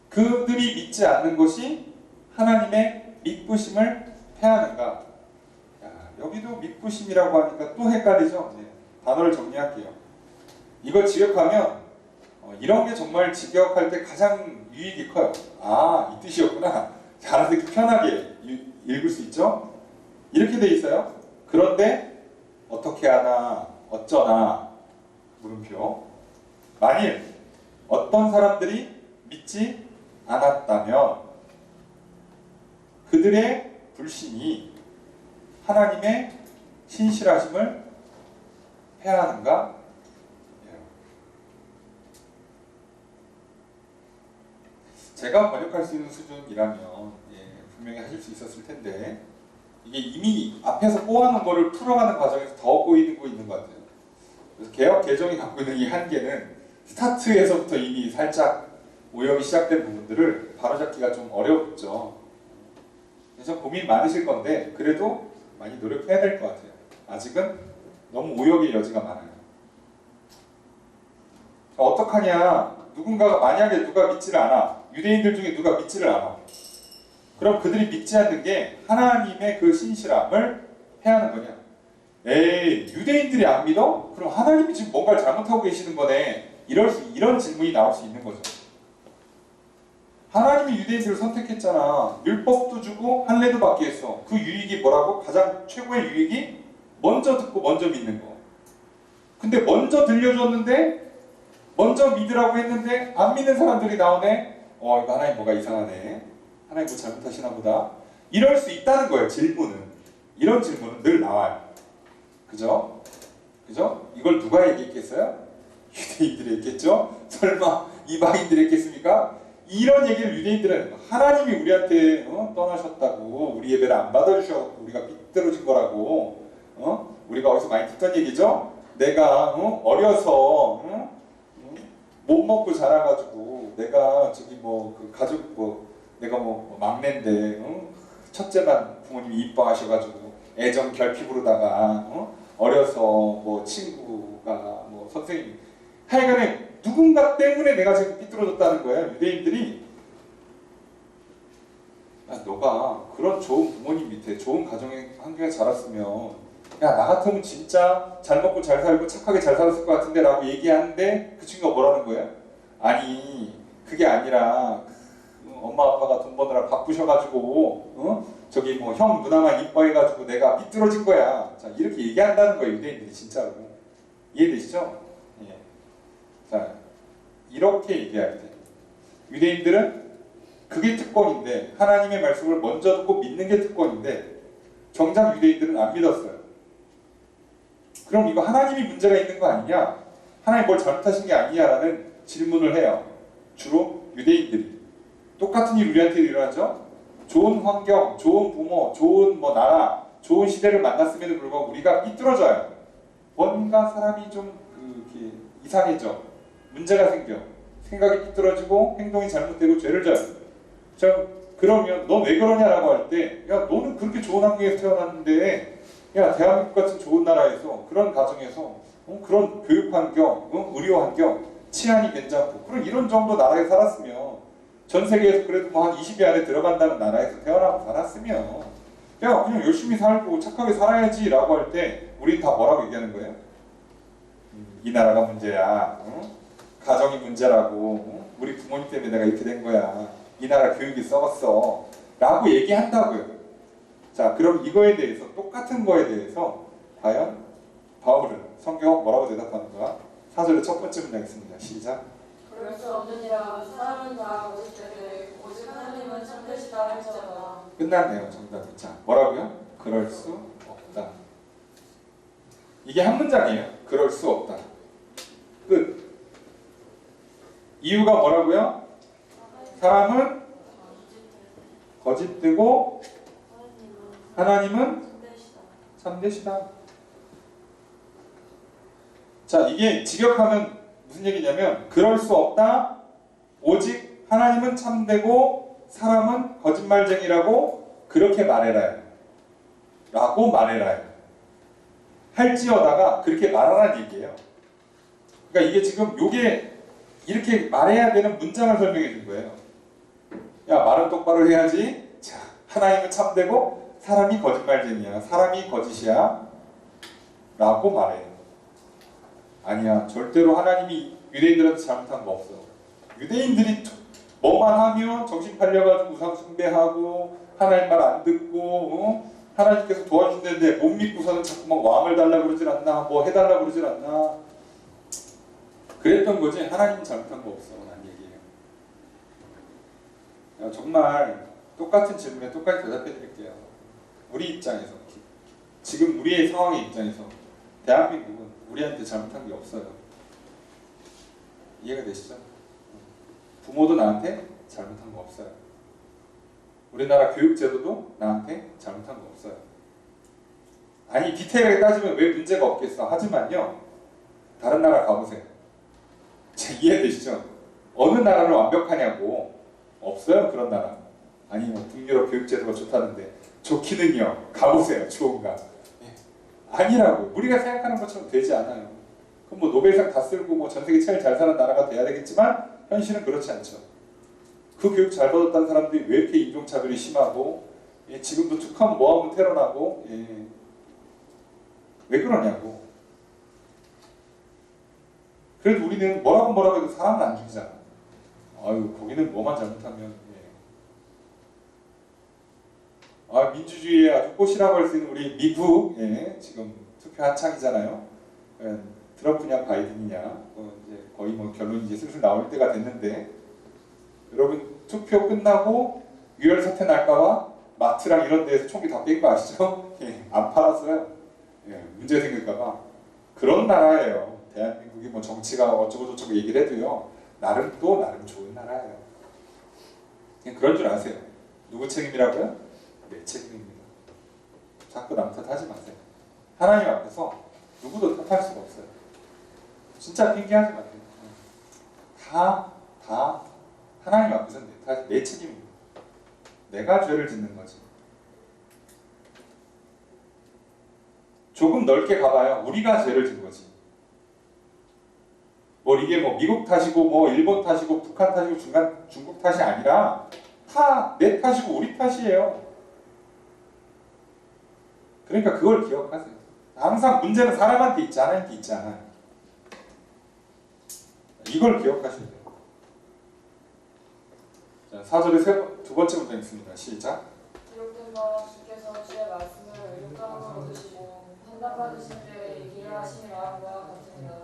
A: 그들이 믿지 않는 것이 하나님의 믿부심을 패하는가? 야, 여기도 믿부심이라고 하니까 또 헷갈리죠? 네, 단어를 정리할게요. 이걸 직역하면 이런 게 정말 직역할 때 가장 유익이 커요. 아, 이 뜻이었구나. 알아듣기 편하게 읽을 수 있죠? 이렇게 돼 있어요. 그런데 어떻게 하나 어쩌나 물음표. 만일 어떤 사람들이 믿지 않았다면 그들의 불신이 하나님의 신실하심을 패하는가? 제가 번역할 수 있는 수준이라면 분명히 하실 수 있었을 텐데 이게 이미 앞에서 꼬아놓은 거를 풀어가는 과정에서 더 꼬이는 거 있는 것 같아요. 그래서 개혁 개정이 갖고 있는 이 한계는 스타트에서부터 이미 살짝 오염이 시작된 부분들을 바로잡기가 좀 어렵죠. 그래서 고민 많으실 건데 그래도 많이 노력해야 될 것 같아요. 아직은 너무 오역의 여지가 많아요. 어떡하냐? 누군가가 만약에 누가 믿지를 않아. 유대인들 중에 누가 믿지를 않아. 그럼 그들이 믿지 않는 게 하나님의 그 신실함을 패하는 거냐? 에이, 유대인들이 안 믿어? 그럼 하나님이 지금 뭔가를 잘못하고 계시는 거네. 이런 질문이 나올 수 있는 거죠. 하나님이 유대인들을 선택했잖아. 율법도 주고 할례도 받게 했어. 그 유익이 뭐라고? 가장 최고의 유익이 먼저 듣고 먼저 믿는 거. 근데 먼저 들려줬는데 먼저 믿으라고 했는데 안 믿는 사람들이 나오네. 이거 하나님 뭐가 이상하네. 하나님 뭐 잘못하시나 보다. 이럴 수 있다는 거예요. 질문은. 이런 질문은 늘 나와요. 그죠? 그죠? 이걸 누가 얘기했겠어요? 유대인들이 했겠죠? 설마 이방인들이 했겠습니까? 이런 얘기를 유대인들은 하나님이 우리한테 떠나셨다고 우리 예배를 안 받아주셔서 우리가 삐뚤어진 거라고 우리가 어디서 많이 듣던 얘기죠? 내가 어려서 못 먹고 자라가지고 내가 저기 그 가족 내가 막내인데 첫째만 부모님이 이뻐하셔가지고 애정 결핍으로다가 어려서 친구가 선생님 하여간에 누군가 때문에 내가 지금 삐뚤어졌다는 거예요. 유대인들이 너가 그런 좋은 부모님 밑에 좋은 가정의 환경에 자랐으면 야, 나 같으면 진짜 잘 먹고 잘 살고 착하게 잘 살았을 것 같은데 라고 얘기하는데 그 친구가 뭐라는 거예요? 아니 그게 아니라 엄마 아빠가 돈 버느라 바쁘셔가지고 저기 형 누나만 이뻐해가지고 내가 삐뚤어진 거야. 자, 이렇게 얘기한다는 거예요. 유대인들이 진짜로. 이해되시죠? 예. 자, 이렇게 얘기할 때 유대인들은 그게 특권인데 하나님의 말씀을 먼저 듣고 믿는 게 특권인데 정작 유대인들은 안 믿었어요. 그럼 이거 하나님이 문제가 있는 거 아니냐? 하나님 뭘 잘못하신 게 아니냐라는 질문을 해요. 주로 유대인들이. 똑같은 일 우리한테 일어나죠? 좋은 환경, 좋은 부모, 좋은 나라, 좋은 시대를 만났음에도 불구하고 우리가 삐뚤어져요. 뭔가 사람이 좀 이렇게 이상해져. 문제가 생겨. 생각이 삐뚤어지고 행동이 잘못되고 죄를 져요. 그러면 너 왜 그러냐라고 할 때 야, 너는 그렇게 좋은 환경에서 태어났는데 야, 대한민국 같은 좋은 나라에서 그런 가정에서 그런 교육 환경, 의료 환경, 치안이 괜찮고 그런 이런 정도 나라에 살았으면 전 세계에서 그래도 한 20위 안에 들어간다는 나라에서 태어나고 살았으면 야, 그냥 열심히 살고 착하게 살아야지 라고 할 때 우린 다 뭐라고 얘기하는 거예요? 이 나라가 문제야. 가정이 문제라고. 우리 부모님 때문에 내가 이렇게 된 거야. 이 나라 교육이 썩었어. 라고 얘기한다고요. 자, 그럼 이거에 대해서 똑같은 거에 대해서 과연 바울은 성경 뭐라고 대답하는가? 4절의 첫 번째 문장 있습니다. 시작.
B: 그럴 수 없느니라. 사람은 다 거짓되되 오직 하나님은 참되시다 할지어다.
A: 끝났네요. 정답이. 자, 뭐라고요? 그럴 수 없다. 이게 한 문장이에요. 그럴 수 없다. 끝. 이유가 뭐라고요? 사람은 거짓되고 하나님은 참되시다. 자, 이게 직역하면 무슨 얘기냐면 그럴 수 없다. 오직 하나님은 참되고 사람은 거짓말쟁이라고 그렇게 말해라요. 라고 말해라요. 할지어다가 그렇게 말하라는 얘기예요. 그러니까 이게 지금 요게 이렇게 말해야 되는 문장을 설명해 준 거예요. 야, 말은 똑바로 해야지. 자, 하나님은 참되고 사람이 거짓말쟁이야. 사람이 거짓이야. 라고 말해요. 아니야. 절대로 하나님이 유대인들한테 잘못한 거 없어. 유대인들이 뭐만 하면 정신 팔려가지고 우상 숭배하고 하나님 말 안 듣고 하나님께서 도와주는데 못 믿고서는 자꾸 막 왕을 달라고 그러질 않나, 뭐 해달라고 그러질 않나. 그랬던 거지. 하나님은 잘못한 거 없어. 라는 얘기예요. 야, 정말 똑같은 질문에 똑같이 대답해 드릴게요. 우리 입장에서, 지금 우리의 상황의 입장에서 대한민국은 우리한테 잘못한 게 없어요. 이해가 되시죠? 부모도 나한테 잘못한 거 없어요. 우리나라 교육제도도 나한테 잘못한 거 없어요. 아니, 디테일하게 따지면 왜 문제가 없겠어? 하지만요, 다른 나라 가보세요. 이해되시죠? 어느 나라를 완벽하냐고. 없어요, 그런 나라. 아니, 뭐 북유럽 교육제도가 좋다는데 좋기는요, 가보세요, 좋은가. 아니라고. 우리가 생각하는 것처럼 되지 않아요. 그럼 뭐 노벨상 다 쓸고 뭐 전 세계 제일 잘 사는 나라가 돼야 되겠지만 현실은 그렇지 않죠. 그 교육 잘 받았다는 사람들이 왜 이렇게 인종차별이 심하고, 지금도 툭하면 뭐하면 테러 나고, 왜 그러냐고. 그래도 우리는 뭐라고 해도 사람은 안 죽이잖아. 아유, 거기는 뭐만 잘못하면, 민주주의의 아주 꽃이라고 할 수 있는 우리 미국, 지금 투표 한창이잖아요. 트럼프냐 바이든이냐, 이제 거의 뭐 결론이 이제 슬슬 나올 때가 됐는데, 여러분 투표 끝나고 유혈 사태 날까봐 마트랑 이런 데에서 총기 다 뺀 거 아시죠? 안 팔았어요. 문제 생길까봐. 그런 나라예요. 대한민국이 뭐 정치가 어쩌고저쩌고 얘기를 해도요, 나름 좋은 나라예요. 그냥 그런 줄 아세요. 누구 책임이라고요? 내 책임입니다. 자꾸 남 탓하지 마세요. 하나님 앞에서 누구도 탓할 수가 없어요. 진짜 핑계하지 마세요. 다 하나님 앞에서 내 책임입니다. 내가 죄를 짓는 거지. 조금 넓게 가봐요. 우리가 죄를 진 거지. 뭐 이게 뭐 미국 탓이고 뭐 일본 탓이고 북한 탓이고 중국 탓이 아니라 다 내 탓이고 우리 탓이에요. 그러니까 그걸 기억하세요. 항상 문제는 사람한테 있지 하나님께 있지 않아요. 이걸 기억하셔야 돼요. 자, 4절의 두 번째 문장 있습니다. 시작.
B: 기록된 바 주께서 주의 말씀을 율법으로 얻으시고 판단받으신 때에 얘기를 하시니 마음과 같습니다.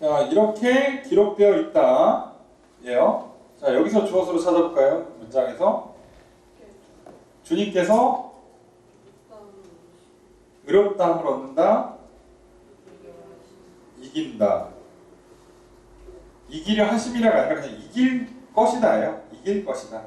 A: 자, 이렇게 기록되어 있다. 예요. 자, 여기서 주어서로 찾아볼까요? 문장에서 주님께서 의롭다함을 얻는다. 이긴다. 이기려 하심이라가 아니라 그냥 이길 것이다예요. 이길 것이다.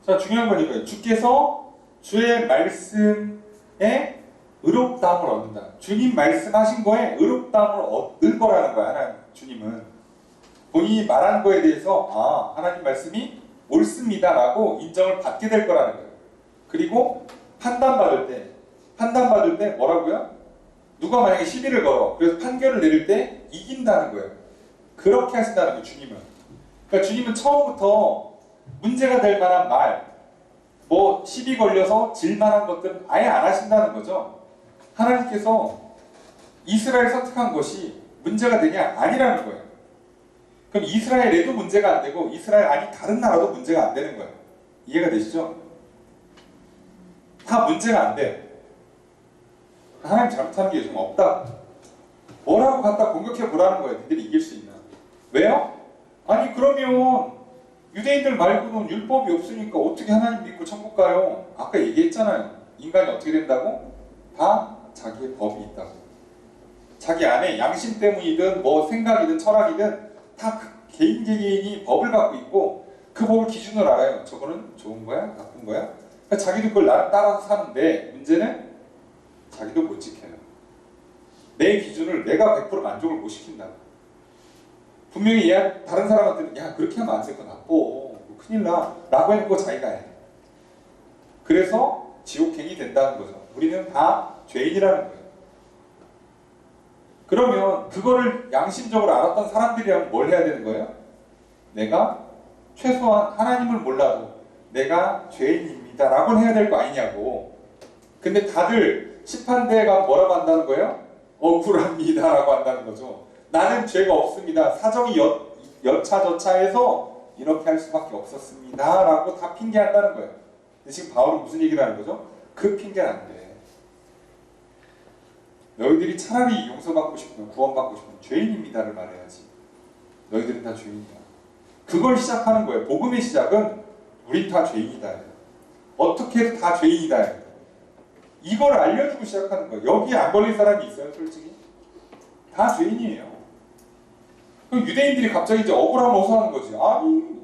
A: 자, 중요한 건 이거예요. 주께서 주의 말씀에 의롭다함을 얻는다. 주님 말씀하신 거에 의롭다함을 얻는 거라는 거야. 하나님, 주님은 본인이 말한 거에 대해서 하나님 말씀이 옳습니다 라고 인정을 받게 될 거라는 거예요. 그리고 판단받을 때 뭐라고요? 누가 만약에 시비를 걸어 그래서 판결을 내릴 때 이긴다는 거예요. 그렇게 하신다는 거예요. 주님은. 그러니까 주님은 처음부터 문제가 될 만한 말, 뭐 시비 걸려서 질 만한 것들은 아예 안 하신다는 거죠. 하나님께서 이스라엘 선택한 것이 문제가 되냐? 아니라는 거예요. 그럼 이스라엘에도 문제가 안 되고 이스라엘 아닌 다른 나라도 문제가 안 되는 거예요. 이해가 되시죠? 다 문제가 안 돼요. 하나님 잘못하는 게 요즘 없다. 뭐라고 갖다 공격해 보라는 거예요. 니들이 이길 수 있나? 왜요? 아니 그러면 유대인들 말고는 율법이 없으니까 어떻게 하나님 믿고 천국 가요? 아까 얘기했잖아요. 인간이 어떻게 된다고? 다 자기의 법이 있다고. 자기 안에 양심 때문이든 뭐 생각이든 철학이든 다 개인이 법을 갖고 있고 그 법을 기준으로 알아요. 저거는 좋은 거야? 나쁜 거야? 그러니까 자기도 그걸 따라서 사는데 문제는 자기도 못 지켜요. 내 기준을 내가 100% 만족을 못 시킨다. 분명히 다른 사람한테는 야 그렇게 하면 안 돼, 그거 나빠, 큰일 나 라고 해놓고 자기가 해. 그래서 지옥행이 된다는 거죠. 우리는 다 죄인이라는 거예요. 그러면 그거를 양심적으로 알았던 사람들이라면 뭘 해야 되는 거예요? 내가 최소한 하나님을 몰라도 내가 죄인입니다 라고 해야 될 거 아니냐고. 근데 다들 심판대가 뭐라고 한다는 거예요? 억울합니다 라고 한다는 거죠. 나는 죄가 없습니다. 사정이 여차저차해서 이렇게 할 수밖에 없었습니다 라고 다 핑계한다는 거예요. 근데 지금 바울은 무슨 얘기를 하는 거죠? 그 핑계는 안 돼. 너희들이 차라리 용서받고 싶으면, 구원받고 싶으면 죄인입니다를 말해야지. 너희들은 다 죄인이야. 그걸 시작하는 거예요. 복음의 시작은 우린 다 죄인이다. 어떻게 해도 다 죄인이다. 이걸 알려주고 시작하는 거예요. 여기에 안 걸린 사람이 있어요, 솔직히? 다 죄인이에요. 그럼 유대인들이 갑자기 이제 억울함을 호소하는 거지. 아니,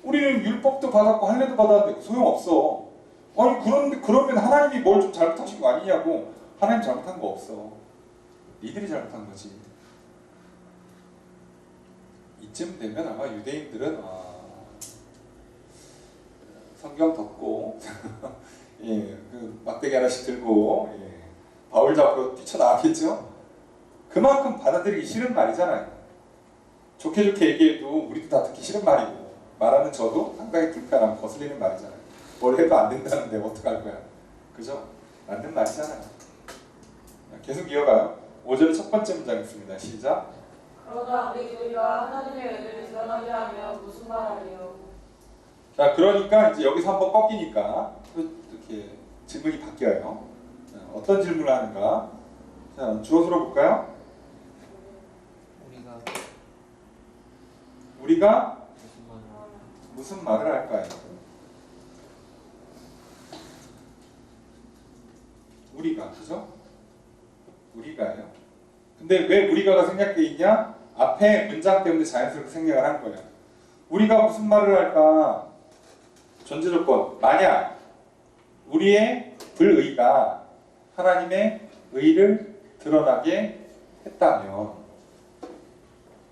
A: 우리는 율법도 받았고 할례도 받았는데 소용없어. 아니, 그러면 하나님이 뭘 좀 잘못하신 거 아니냐고. 하나님 잘못한 거 없어. 니들이 잘못한 거지. 이쯤 되면 아마 유대인들은 성경 덮고 예, 그 막대기 하나씩 들고 바울 잡으러 뛰쳐나왔겠죠. 그만큼 받아들이기 싫은 말이잖아요. 좋게 좋게 얘기해도 우리도 다 듣기 싫은 말이고, 말하는 저도 상당히 불편함, 거슬리는 말이잖아요. 뭘 해도 안 된다는데 어떡할 거야. 그죠? 맞는 말이잖아요. 계속 이어가요. 5절 첫 번째 문장 있습니다. 시작.
B: 그러나 우리가 하나님의 의를 드러나게 하면 무슨 말하리요?
A: 자, 그러니까 이제 여기서 한번 꺾이니까 이렇게 질문이 바뀌어요. 어떤 질문을 하는가? 자, 주어서로 볼까요? 우리가 무슨 말을 할까요? 우리가, 그죠? 우리가요. 근데 왜 우리가가 생략되어 있냐? 앞에 문장 때문에 자연스럽게 생략을 한 거예요. 우리가 무슨 말을 할까? 전제 조건. 만약 우리의 불의가 하나님의 의를 드러나게 했다면,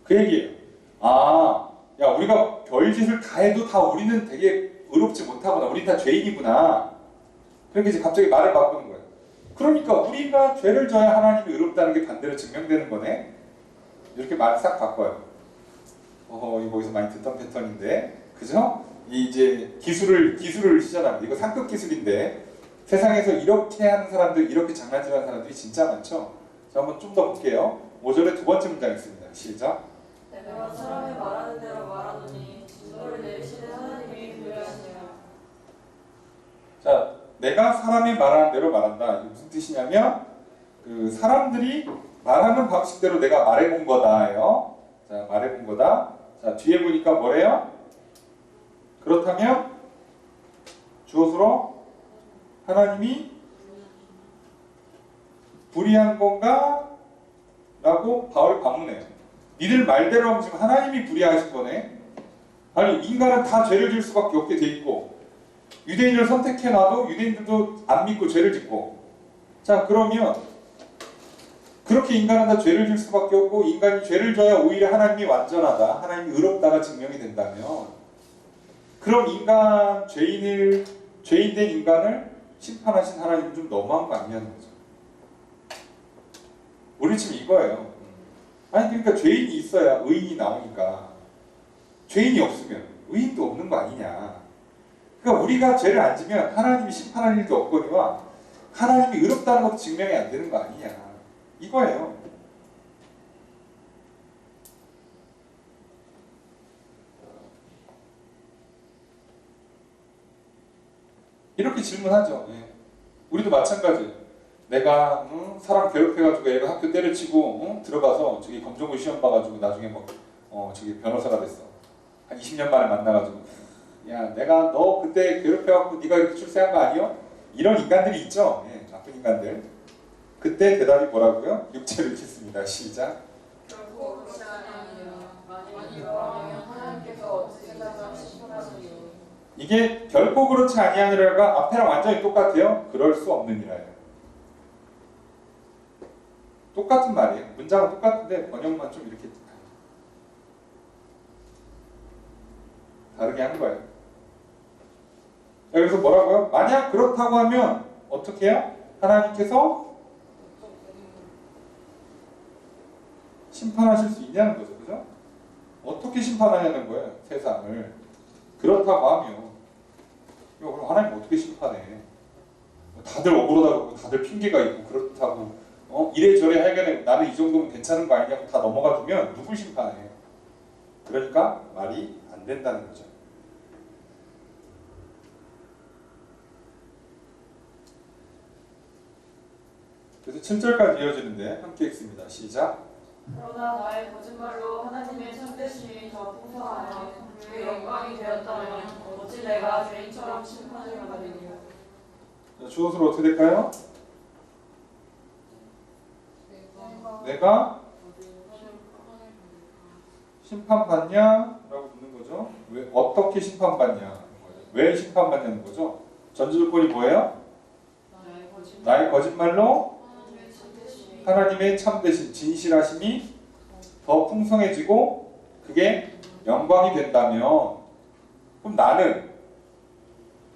A: 그 얘기예요. 야, 우리가 별짓을 다 해도 다 우리는 되게 의롭지 못하구나. 우리 다 죄인이구나. 그렇게 이제 갑자기 말을 바꾸는 거예요. 그러니까 우리가 죄를 져야 하나님이 의롭다는 게 반대로 증명되는 거네. 이렇게 말 싹 바꿔요. 이거 거기서 많이 듣던 패턴인데, 그죠? 이제 기술을 시전합니다. 이거 상급 기술인데 세상에서 이렇게 하는 사람들, 이렇게 장난질하는 사람들이 진짜 많죠. 자, 한번 좀 더 볼게요. 5절의 두 번째 문장 있습니다. 시작.
B: 내가 사람이 말하는 대로 말하노니 진노를 내리시는 하나님이 불의하시니라.
A: 자, 내가 사람이 말하는 대로 말한다. 이게 무슨 뜻이냐면 그 사람들이 말하는 방식대로 내가 말해본 거다예요. 자, 말해본 거다. 자, 뒤에 보니까 뭐래요? 그렇다면 주어서로 하나님이 불의한 건가? 라고 바울 반문해요. 니들 말대로 하면 지금 하나님이 불의하신 거네. 아니, 인간은 다 죄를 질 수밖에 없게 돼 있고, 유대인을 선택해놔도 유대인들도 안 믿고 죄를 짓고. 자, 그러면 그렇게 인간은 다 죄를 질 수밖에 없고, 인간이 죄를 져야 오히려 하나님이 완전하다, 하나님이 의롭다가 증명이 된다면, 그럼 죄인 된 인간을 심판하신 하나님은 좀 너무한 거 아니냐는 거죠. 우리 지금 이거예요. 아니, 그러니까 죄인이 있어야 의인이 나오니까, 죄인이 없으면 의인도 없는 거 아니냐. 그러니까 우리가 죄를 안 지면 하나님이 심판할 일도 없거니와 하나님이 의롭다는 것도 증명이 안 되는 거 아니냐. 이거예요. 이렇게 질문하죠. 예. 우리도 마찬가지예요. 내가 사람 괴롭혀가지고 애가 학교 때려치고 들어가서 저기 검정고 시험 봐가지고 나중에 저기 변호사가 됐어. 한 20년 만에 만나가지고, 야, 내가 너 그때 괴롭혀갖고 네가 이렇게 출세한 거 아니요? 이런 인간들이 있죠. 예, 나쁜 인간들. 그때 대답이 뭐라고요? 육체를 읽겠습니다. 시작.
B: 결코 그렇지 아니하니라. 만일 그러하면 하나님께서 어찌 세상을 심판하시리요?
A: 이게 결코 그렇지 아니하니라가 앞에랑 완전히 똑같아요. 그럴 수 없느니라요. 똑같은 말이에요. 문장은 똑같은데 번역만 좀 이렇게 다르게 한 거예요. 그래서 뭐라고요? 만약 그렇다고 하면 어떻게 해요? 하나님께서 심판하실 수 있냐는 거죠. 그죠? 어떻게 심판하냐는 거예요. 세상을. 그렇다고 하면 그럼 하나님 어떻게 심판해? 다들 억울하다고 다들 핑계가 있고 그렇다고 이래저래 하여간에 나는 이 정도면 괜찮은 거 아니냐고 다 넘어가 두면 누굴 심판해요? 그러니까 말이 안 된다는 거죠. 그래서 7절까지 이어지는데 함께 읽습니다. 시작.
B: 그러나 나의 거짓말로 하나님의 참되심이 더 풍성하여 그의 영광이 되었다면 어찌 내가 죄인처럼 심판을 받으리요.
A: 주어서로 어떻게 될까요? 내가 심판받냐? 라고 묻는 거죠. 왜, 어떻게 심판받냐? 왜 심판받냐는 거죠. 전제 조건이 뭐예요? 나의 거짓말로 하나님의 참되심, 진실하심이 더 풍성해지고 그게 영광이 된다면 그럼 나는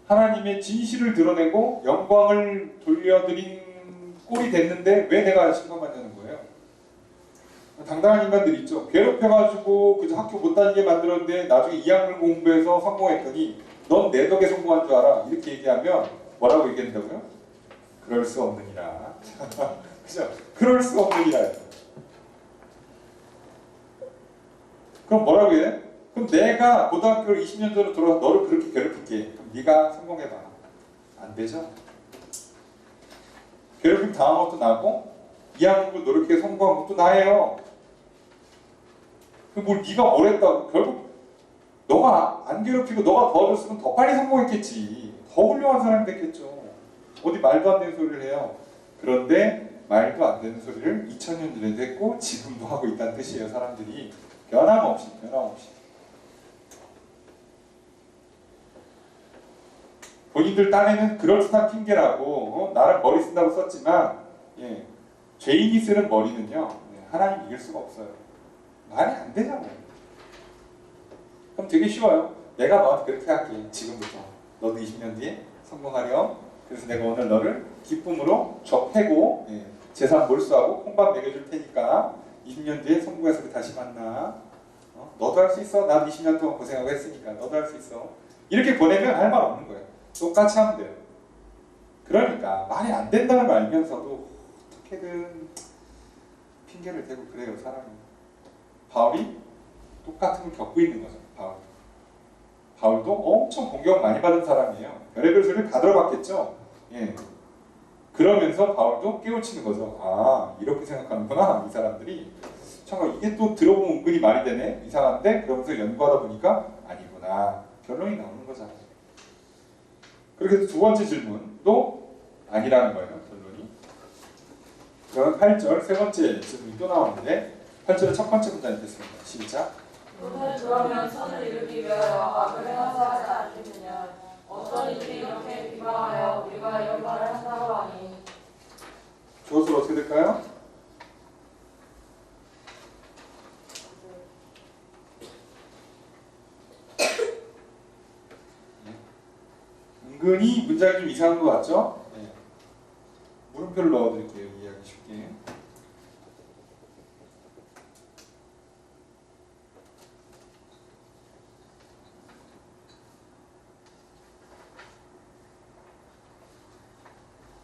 A: 하나님의 진실을 드러내고 영광을 돌려드린 꼴이 됐는데 왜 내가 심판받냐는 거예요. 당당한 인간들 있죠. 괴롭혀가지고 그저 학교 못 다니게 만들었는데 나중에 2학년 공부해서 성공했더니 넌 내 덕에 성공한 줄 알아. 이렇게 얘기하면 뭐라고 얘기한다고요? 그럴 수 없느니라. 그죠? 그럴 수 없느니라. 그럼 뭐라고 해? 그럼 내가 고등학교를 20년 전으로 돌아서 너를 그렇게 괴롭힐게. 그럼 네가 성공해봐. 안 되죠? 괴롭힘 당한 것도 나고 2학년 노력해 성공한 것도 나예요. 뭘 네가 뭘 했다고. 결국 너가 안 괴롭히고 너가 도와줬으면 더 빨리 성공했겠지. 더 훌륭한 사람이 됐겠죠. 어디 말도 안 되는 소리를 해요. 그런데 말도 안 되는 소리를 2000년 전에도 했고 지금도 하고 있다는 뜻이에요. 사람들이 변함없이. 본인들 딴에는 그럴듯한 핑계라고 나를 머리 쓴다고 썼지만 죄인이 쓰는 머리는요 하나님 이길 수가 없어요. 말이 안 되잖아요. 그럼 되게 쉬워요. 내가 너한테 그렇게 할게. 지금부터. 너도 20년 뒤에 성공하렴. 그래서 내가 오늘 너를 기쁨으로 패고 재산 몰수하고 콩밥 먹여줄 테니까 20년 뒤에 성공해서 다시 만나. 너도 할 수 있어. 나도 20년 동안 고생하고 했으니까 너도 할 수 있어. 이렇게 보내면 할 말 없는 거예요. 똑같이 하면 돼요. 그러니까 말이 안 된다는 걸 알면서도 어떻게든 핑계를 대고 그래요. 사람이. 바울이 똑같은 걸 겪고 있는 거죠. 바울도 엄청 공격 많이 받은 사람이에요. 별의별 소리를 다 들어봤겠죠. 그러면서 바울도 깨우치는 거죠. 아, 이렇게 생각하는구나 이 사람들이. 잠깐 이게 또 들어보면 은근히 말이 되네. 이상한데? 그러면서 연구하다 보니까 아니구나. 결론이 나오는 거잖아요. 그렇게 해서 두 번째 질문도 아니라는 거예요. 결론이. 그럼 8절 세 번째 질문이 또 나오는데 8절의 첫 번째 문장이 됐습니다. 시작.
B: 그러면 선을 이루기 위하여 악을 행하자 하지 않겠느냐. 어떤 이들이 이렇게 비방하여 우리가 이런 말을 한다고 하니.
A: 주어서 어떻게 될까요? 은근히 문장이 좀 이상한 것 같죠? 물음표를 넣어드릴게요. 이해하기 쉽게.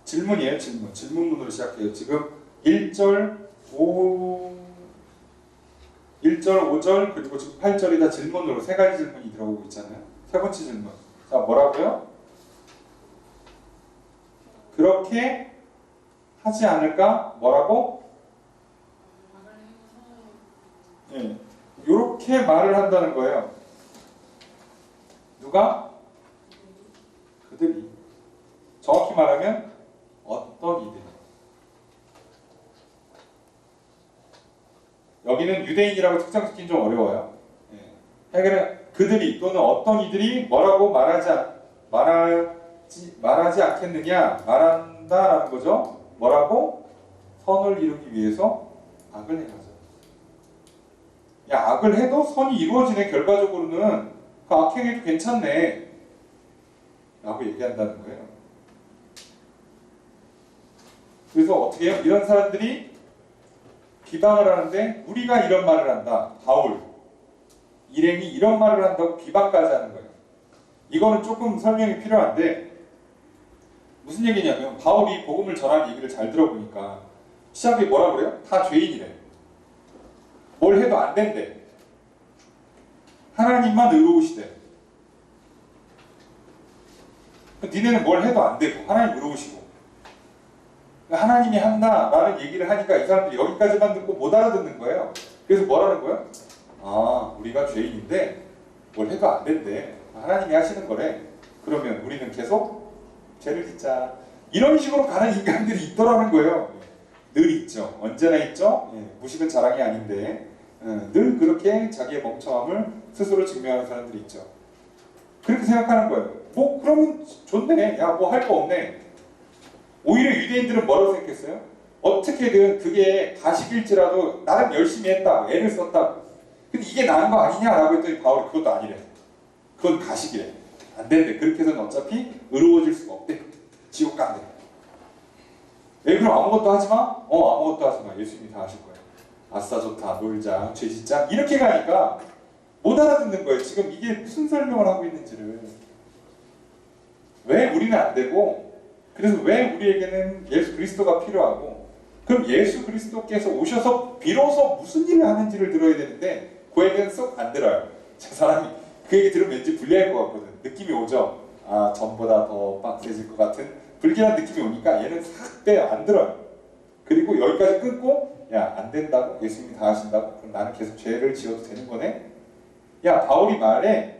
A: 질문이에요. 질문문으로 시작해요. 지금 1절, 5절 그리고 지금 8절이 다 질문으로 세 가지 질문이 들어오고 있잖아요. 세 번째 질문. 자, 뭐라고요? 그렇게 하지 않을까? 뭐라고? 이렇게 말을 한다는 거예요. 누가? 그들이. 정확히 말하면 어떤 이들. 여기는 유대인이라고 특정시키기 좀 어려워요. 해결은 그들이 또는 어떤 이들이 뭐라고 말하지 않겠느냐 말한다라는 거죠. 뭐라고? 선을 이루기 위해서 악을 행하자. 야, 악을 해도 선이 이루어지네. 결과적으로는 그 악행해도 괜찮네 라고 얘기한다는 거예요. 그래서 어떻게 해요? 이런 사람들이 비방을 하는데 우리가 이런 말을 한다. 바울 일행이 이런 말을 한다고 비방까지 하는 거예요. 이거는 조금 설명이 필요한데 무슨 얘기냐면 바울이 복음을 전하는 얘기를 잘 들어보니까 시작에 뭐라 그래요? 다 죄인이래. 뭘 해도 안 된대. 하나님만 의로우시대. 니네는 뭘 해도 안 되고 하나님 의로우시고 하나님이 한다라는 얘기를 하니까 이 사람들이 여기까지만 듣고 못 알아듣는 거예요. 그래서 뭐라는 거예요? 아, 우리가 죄인인데 뭘 해도 안 된대. 하나님이 하시는 거래. 그러면 우리는 계속 죄를 짓자. 이런 식으로 가는 인간들이 있더라는 거예요. 늘 있죠. 언제나 있죠. 무식은 자랑이 아닌데 늘 그렇게 자기의 멍청함을 스스로 증명하는 사람들이 있죠. 그렇게 생각하는 거예요. 뭐 그러면 좋네. 야, 뭐 할 거 없네. 오히려 유대인들은 뭐라고 생각했어요? 어떻게든 그게 가식일지라도 나름 열심히 했다. 애를 썼다. 근데 이게 나은 거 아니냐라고 했더니 바울이 그것도 아니래. 그건 가식이래. 안 된대. 그렇게 해서는 어차피 의로워질 수가 없대. 지옥 간대. 왜 그럼 아무것도 하지 마? 아무것도 하지 마. 예수님이 다 하실 거예요. 아싸 좋다. 놀자. 죄 짓자. 이렇게 가니까 못 알아듣는 거예요. 지금 이게 무슨 설명을 하고 있는지를. 왜 우리는 안 되고 그래서 왜 우리에게는 예수 그리스도가 필요하고 그럼 예수 그리스도께서 오셔서 비로소 무슨 일을 하는지를 들어야 되는데 그 얘기는 쏙 안 들어요. 저 사람이 그 얘기 들으면 왠지 불리할 것 같거든. 느낌이 오죠. 아, 전보다 더 빡세질 것 같은 불길한 느낌이 오니까 얘는 싹 빼요. 안 들어요. 그리고 여기까지 끊고 야, 안 된다고? 예수님이 다 하신다고? 그럼 나는 계속 죄를 지어도 되는 거네? 야, 바울이 말해.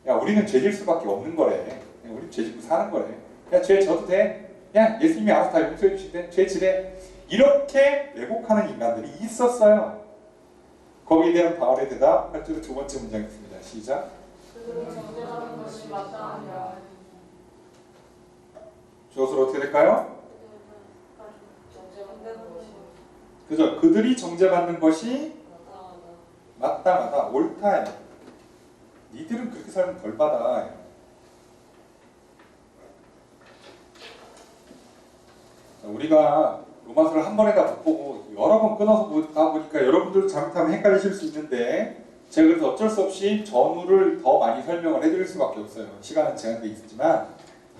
A: 야, 우리는 죄질 수밖에 없는 거래. 우리 죄 짓고 사는 거래. 야, 죄 져도 돼. 야, 예수님이 알아서 다 용서해 주시대. 죄 지래. 이렇게 왜곡하는 인간들이 있었어요. 거기에 대한 바울의 대답 8절 두 번째 문장 있습니다. 시작.
B: 정죄하는 것이 마땅하니라.
A: 주어서 어떻게 될까요?
B: 정죄받는 것이
A: 그죠? 그들이 정죄받는 것이 마땅하다. 옳다. 니들은 그렇게 살면 덜 받아. 우리가 로마서를 한 번에 다 못 보고 여러 번 끊어서 보다 보니까 여러분들 잘못하면 헷갈리실 수 있는데 제가 그래서 어쩔 수 없이 전후를 더 많이 설명을 해드릴 수밖에 없어요. 시간은 제한돼 있지만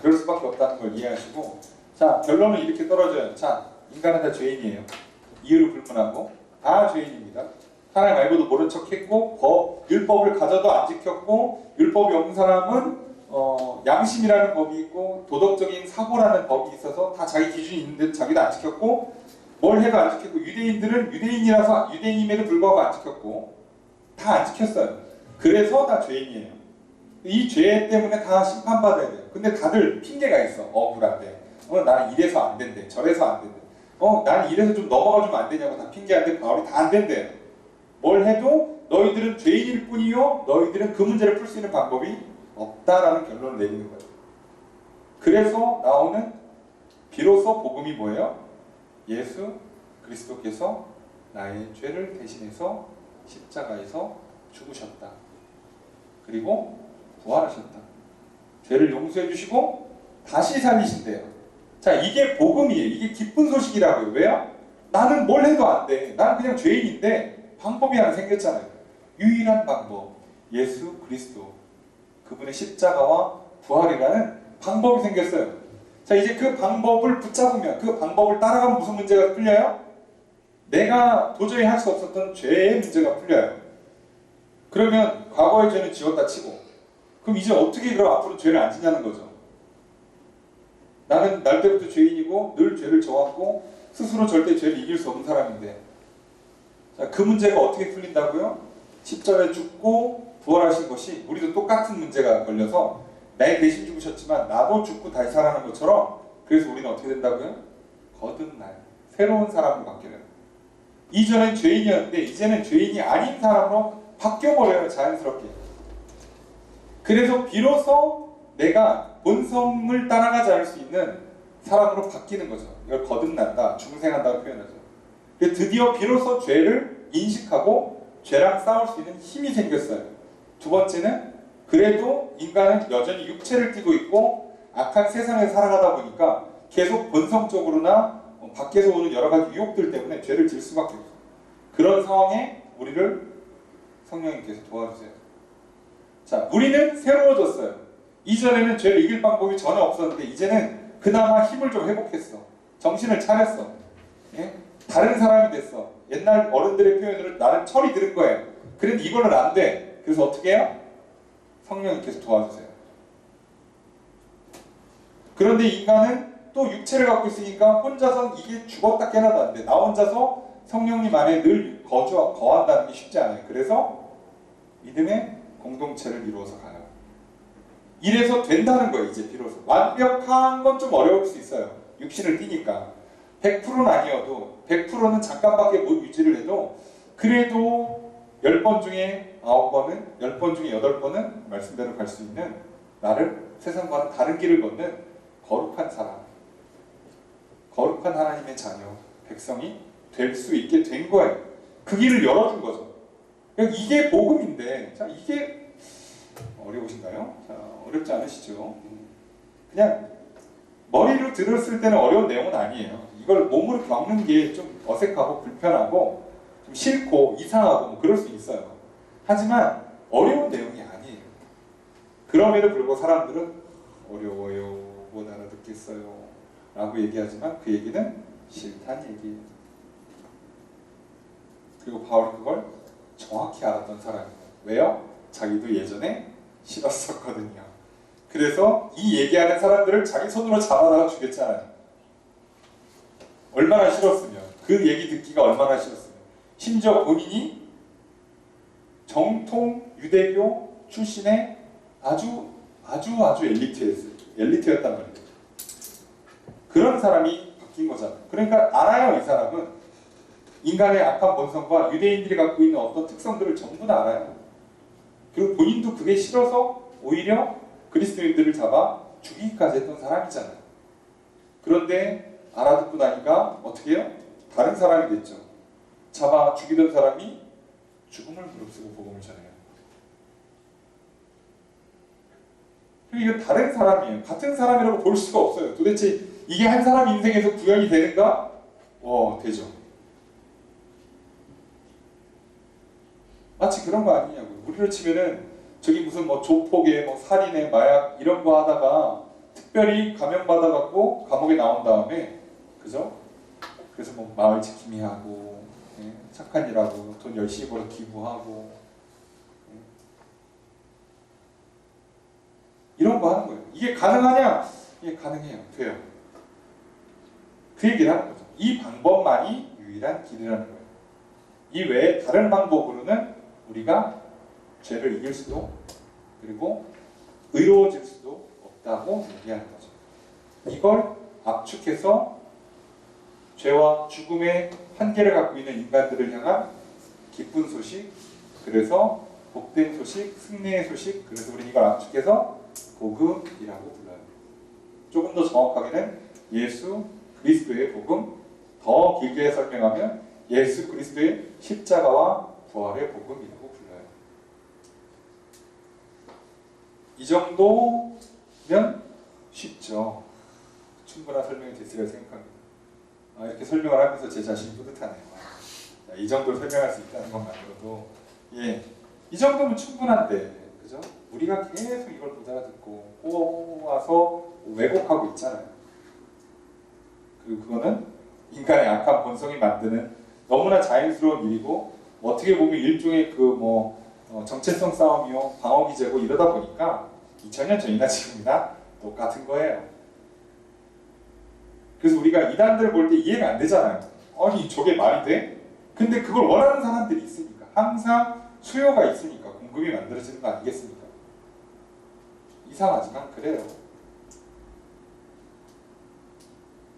A: 그럴 수밖에 없다는 걸 이해하시고 자, 결론은 이렇게 떨어져요. 자, 인간은 다 죄인이에요. 이유를 불문하고 다 죄인입니다. 하나님 알고도 모른 척했고 율법을 가져도 안 지켰고 율법이 없는 사람은 양심이라는 법이 있고 도덕적인 사고라는 법이 있어서 다 자기 기준이 있는데 자기도 안 지켰고 뭘 해도 안 지켰고 유대인들은 유대인이라서 유대인임에도 불구하고 안 지켰고 다 안 지켰어요. 그래서 다 죄인이에요. 이 죄 때문에 다 심판받아야 돼요. 근데 다들 핑계가 있어. 억울한데 나는 이래서 안 된대. 저래서 안 된대. 나는 이래서 좀 넘어가주면 안 되냐고 다 핑계하는데 바울이 다 안 된대요. 뭘 해도 너희들은 죄인일 뿐이요 너희들은 그 문제를 풀 수 있는 방법이 없다라는 결론을 내리는 거예요. 그래서 나오는 비로소 복음이 뭐예요? 예수 그리스도께서 나의 죄를 대신해서 십자가에서 죽으셨다. 그리고 부활하셨다. 죄를 용서해 주시고 다시 살리신대요. 자, 이게 복음이에요. 이게 기쁜 소식이라고요. 왜요? 나는 뭘 해도 안 돼. 나는 그냥 죄인인데 방법이 하나 생겼잖아요. 유일한 방법. 예수 그리스도. 그분의 십자가와 부활이라는 방법이 생겼어요. 자, 이제 그 방법을 붙잡으면 그 방법을 따라가면 무슨 문제가 풀려요? 내가 도저히 할 수 없었던 죄의 문제가 풀려요. 그러면 과거의 죄는 지웠다 치고 그럼 이제 어떻게 그럼 앞으로 죄를 안 지냐는 거죠. 나는 날 때부터 죄인이고 늘 죄를 져왔고 스스로 절대 죄를 이길 수 없는 사람인데 자, 그 문제가 어떻게 풀린다고요? 십자가에 죽고 부활하신 것이 우리도 똑같은 문제가 걸려서 내 대신 죽으셨지만 나도 죽고 다시 살아나는 것처럼 그래서 우리는 어떻게 된다고요? 거듭나요. 새로운 사람으로 바뀌어요. 이전엔 죄인이었는데 이제는 죄인이 아닌 사람으로 바뀌어버려요. 자연스럽게. 그래서 비로소 내가 본성을 따라가지 않을 수 있는 사람으로 바뀌는 거죠. 이걸 거듭난다, 중생한다고 표현하죠. 드디어 비로소 죄를 인식하고 죄랑 싸울 수 있는 힘이 생겼어요. 두 번째는 그래도 인간은 여전히 육체를 띠고 있고 악한 세상에 살아가다 보니까 계속 본성적으로나 밖에서 오는 여러 가지 유혹들 때문에 죄를 질 수밖에 없어요. 그런 상황에 우리를 성령님께서 도와주세요. 자, 우리는 새로워졌어요. 이전에는 죄를 이길 방법이 전혀 없었는데 이제는 그나마 힘을 좀 회복했어. 정신을 차렸어. 예? 다른 사람이 됐어. 옛날 어른들의 표현으로 나는 철이 들은 거예요. 그런데 이거는 안 돼. 그래서 어떻게 해요? 성령님께서 도와주세요. 그런데 인간은 또 육체를 갖고 있으니까 혼자서 이게 죽었다 깨나도 안 돼. 나 혼자서 성령님 안에 늘 거한다는 게 쉽지 않아요. 그래서 믿음의 공동체를 이루어서 가요. 이래서 된다는 거예요. 이제 비로소. 완벽한 건 좀 어려울 수 있어요. 육신을 띠니까. 100%는 아니어도 100%는 잠깐밖에 못 유지를 해도 그래도 10번 중에 9번은 10번 중에 8번은 말씀대로 갈 수 있는 나를 세상과는 다른 길을 걷는 거룩한 사람, 거룩한 하나님의 자녀, 백성이 될 수 있게 된 거예요. 그 길을 열어준 거죠. 이게 복음인데, 자, 이게 어려우신가요? 자, 어렵지 않으시죠? 그냥 머리로 들었을 때는 어려운 내용은 아니에요. 이걸 몸으로 겪는 게 좀 어색하고 불편하고 좀 싫고 이상하고 뭐 그럴 수 있어요. 하지만 어려운 내용이 아니에요. 그럼에도 불구하고 사람들은 어려워요, 못 알아듣겠어요 라고 얘기하지만 그 얘기는 싫다는 얘기예요. 그리고 바울이 그걸 정확히 알았던 사람이에요. 왜요? 자기도 예전에 싫었었거든요. 그래서 이 얘기하는 사람들을 자기 손으로 잡아다가 죽였잖아요. 얼마나 싫었으면, 그 얘기 듣기가 얼마나 싫었으면. 심지어 본인이 정통 유대교 출신의 아주 엘리트였단 말이에요. 그런 사람이 바뀐 거잖아요. 그러니까 알아요. 이 사람은 인간의 악한 본성과 유대인들이 갖고 있는 어떤 특성들을 전부 다 알아요. 그리고 본인도 그게 싫어서 오히려 그리스도인들을 잡아 죽이기까지 했던 사람이잖아요. 그런데 알아듣고 나니까 어떻게 해요? 다른 사람이 됐죠. 잡아 죽이던 사람이 죽음을 무릅쓰고 복음을 전해요. 그리고 이거 다른 사람이에요. 같은 사람이라고 볼 수가 없어요. 도대체 이게 한 사람 인생에서 구현이 되는가? 되죠. 마치 그런 거 아니냐고요. 우리로 치면은 저기 무슨 뭐 조폭에 뭐 살인에 마약 이런 거 하다가 특별히 감형받아갖고 감옥에 나온 다음에 그죠? 그래서 뭐 마을 지킴이 하고 착한 일하고 돈 열심히 벌어 기부하고 이런 거 하는 거예요. 이게 가능하냐? 이게 가능해요. 돼요. 그 얘기를 하는 거죠. 이 방법만이 유일한 길이라는 거예요. 이 외에 다른 방법으로는 우리가 죄를 이길 수도 그리고 의로워질 수도 없다고 얘기하는 거죠. 이걸 압축해서 죄와 죽음의 한계를 갖고 있는 인간들을 향한 기쁜 소식, 그래서 복된 소식, 승리의 소식, 그래서 우리는 이걸 압축해서 복음이라고 불러요. 조금 더 정확하게는 예수 그리스도의 복음, 더 길게 설명하면 예수 그리스도의 십자가와 부활의 복음이라고 불러요. 이 정도면 쉽죠. 충분한 설명이 됐으리라 생각합니다. 이렇게 설명을 하면서 제 자신이 뿌듯하네요. 이 정도로 설명할 수 있다는 것만으로도 이 정도면 충분한데 그죠? 우리가 계속 이걸 못 알아듣고 꼬아서 왜곡하고 있잖아요. 그리고 그거는 인간의 악한 본성이 만드는 너무나 자연스러운 일이고 어떻게 보면 일종의 정체성 싸움이요, 방어 기제고 이러다 보니까 2000년 전이나 지금이나 똑같은 거예요. 그래서 우리가 이단들을 볼 때 이해가 안 되잖아요. 아니 저게 말이 돼? 근데 그걸 원하는 사람들이 있으니까 항상 수요가 있으니까 공급이 만들어지는 거 아니겠습니까? 이상하지만 그래요.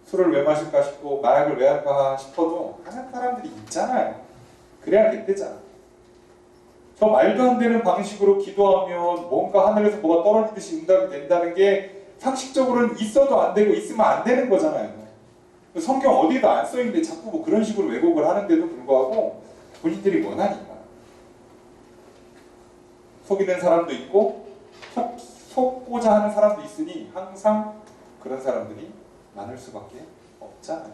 A: 술을 왜 마실까 싶고 마약을 왜 할까 싶어도 하는 사람들이 있잖아요. 그래야 됐대잖아. 저 말도 안 되는 방식으로 기도하면 뭔가 하늘에서 뭐가 떨어지듯이 응답이 된다는 게 상식적으로는 있어도 안 되고 있으면 안 되는 거잖아요. 성경 어디에도 안 써있는데 자꾸 뭐 그런 식으로 왜곡을 하는데도 불구하고 본인들이 원하니까. 속이는 사람도 있고 속고자 하는 사람도 있으니 항상 그런 사람들이 많을 수밖에 없잖아요.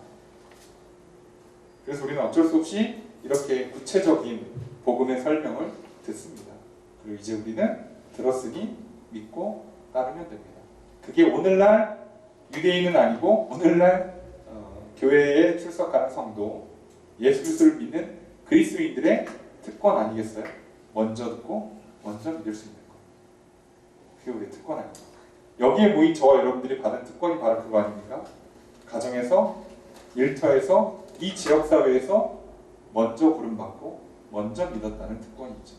A: 그래서 우리는 어쩔 수 없이 이렇게 구체적인 복음의 설명을 듣습니다. 그리고 이제 우리는 들었으니 믿고 따르면 됩니다. 그게 오늘날 유대인은 아니고 오늘날 교회에 출석하는 성도, 예수 그리스도를 믿는 그리스도인들의 특권 아니겠어요? 먼저 듣고 먼저 믿을 수 있는 것. 그게 우리의 특권 아닙니까? 여기에 모인 저와 여러분들이 받은 특권이 바로 그거 아닙니까? 가정에서, 일터에서, 이 지역사회에서 먼저 부름받고 먼저 믿었다는 특권이 있죠.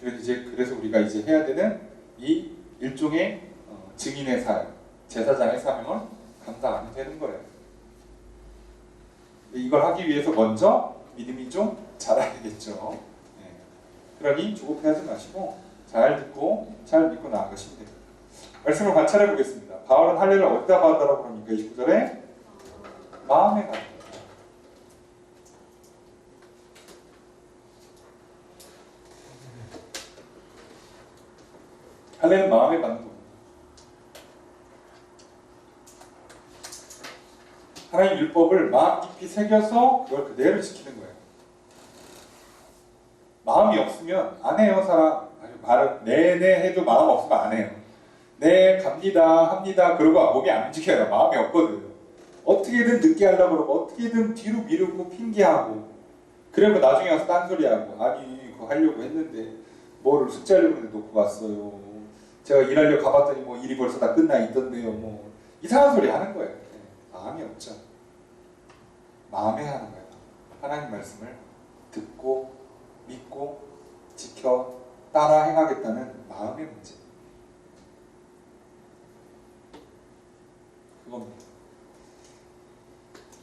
A: 그래서 우리가 이제 해야 되는 이 일종의 증인의 사역, 제사장의 사명을 감당하면 되는 거예요. 이걸 하기 위해서 먼저 믿음이 좀 자라야겠죠. 네. 그러니 조급해하지 마시고 잘 듣고 잘 믿고 나아가시면 됩니다. 말씀을 관찰해 보겠습니다. 바울은 할례를 어디다 받았다고 그럽니까? 29절에 마음에 받았다. 할례는 마음에 받는 겁니다. 하나님 율법을 마음 깊이 새겨서 그걸 그대로 지키는 거예요. 마음이 없으면 안 해요, 사람. 말은 네네 해도 마음 없으면 안 해요. 네, 갑니다, 합니다. 그러고 몸이 안 움직여요. 마음이 없거든. 어떻게든 늦게 하려고 그러고 어떻게든 뒤로 미루고 핑계하고 그러면 나중에 와서 딴소리하고 아니 그거 하려고 했는데 뭐를 숙제하려고 했는데 놓고 왔어요. 제가 일하려고 가봤더니 뭐 일이 벌써 다 끝나 있던데요. 뭐 이상한 소리 하는 거예요. 마음이 없죠. 마음에 하는 거예요. 하나님 말씀을 듣고 믿고 지켜 따라 행하겠다는 마음의 문제. 그겁니다.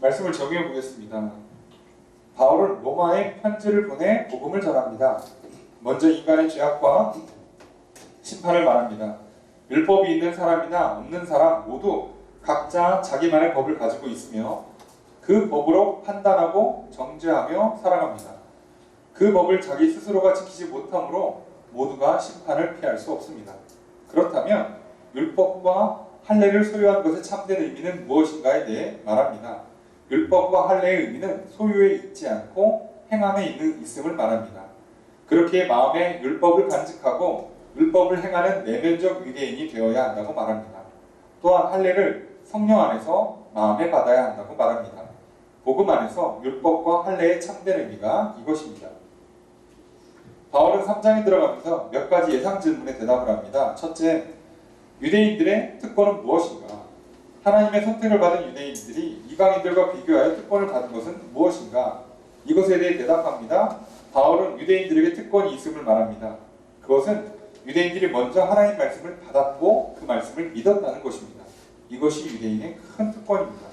A: 말씀을 정리해 보겠습니다. 바울은 로마에 편지를 보내 복음을 전합니다. 먼저 인간의 죄악과 심판을 말합니다. 율법이 있는 사람이나 없는 사람 모두 각자 자기만의 법을 가지고 있으며 그 법으로 판단하고 정죄하며 살아갑니다. 그 법을 자기 스스로가 지키지 못하므로 모두가 심판을 피할 수 없습니다. 그렇다면 율법과 할례를 소유한 것의 참된 의미는 무엇인가에 대해 말합니다. 율법과 할례의 의미는 소유에 있지 않고 행함에 있음을 말합니다. 그렇게 마음에 율법을 간직하고 율법을 행하는 내면적 유대인이 되어야 한다고 말합니다. 또한 할례를 성령 안에서 마음에 받아야 한다고 말합니다. 복음 안에서 율법과 할례의 참된 의미가 이것입니다. 바울은 3장에 들어가면서 몇 가지 예상 질문에 대답을 합니다. 첫째, 유대인들의 특권은 무엇인가? 하나님의 선택을 받은 유대인들이 이방인들과 비교하여 특권을 받은 것은 무엇인가? 이것에 대해 대답합니다. 바울은 유대인들에게 특권이 있음을 말합니다. 그것은 유대인들이 먼저 하나님 말씀을 받았고 그 말씀을 믿었다는 것입니다. 이것이 유대인의 큰 특권입니다.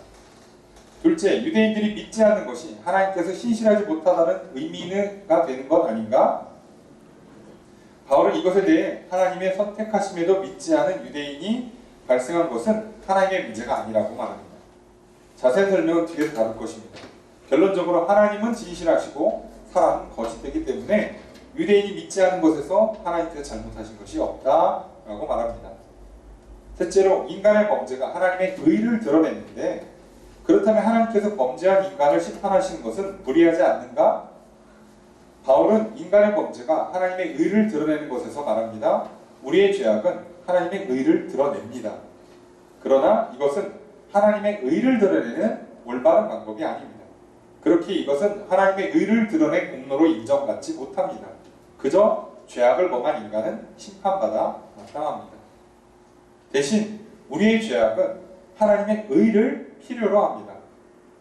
A: 둘째, 유대인들이 믿지 않는 것이 하나님께서 신실하지 못하다는 의미가 되는 것 아닌가? 바울은 이것에 대해 하나님의 선택하심에도 믿지 않은 유대인이 발생한 것은 하나님의 문제가 아니라고 말합니다. 자세한 설명은 뒤에서 다룰 것입니다. 결론적으로 하나님은 진실하시고 사람은 거짓되기 때문에 유대인이 믿지 않은 것에서 하나님께서 잘못하신 것이 없다라고 말합니다. 셋째로, 인간의 범죄가 하나님의 의를 드러냈는데 그렇다면 하나님께서 범죄한 인간을 심판하시는 것은 불의하지 않는가? 바울은 인간의 범죄가 하나님의 의를 드러내는 것에서 말합니다. 우리의 죄악은 하나님의 의를 드러냅니다. 그러나 이것은 하나님의 의를 드러내는 올바른 방법이 아닙니다. 그렇게 이것은 하나님의 의를 드러낸 공로로 인정받지 못합니다. 그저 죄악을 범한 인간은 심판받아 마땅합니다. 대신 우리의 죄악은 하나님의 의를 필요로 합니다.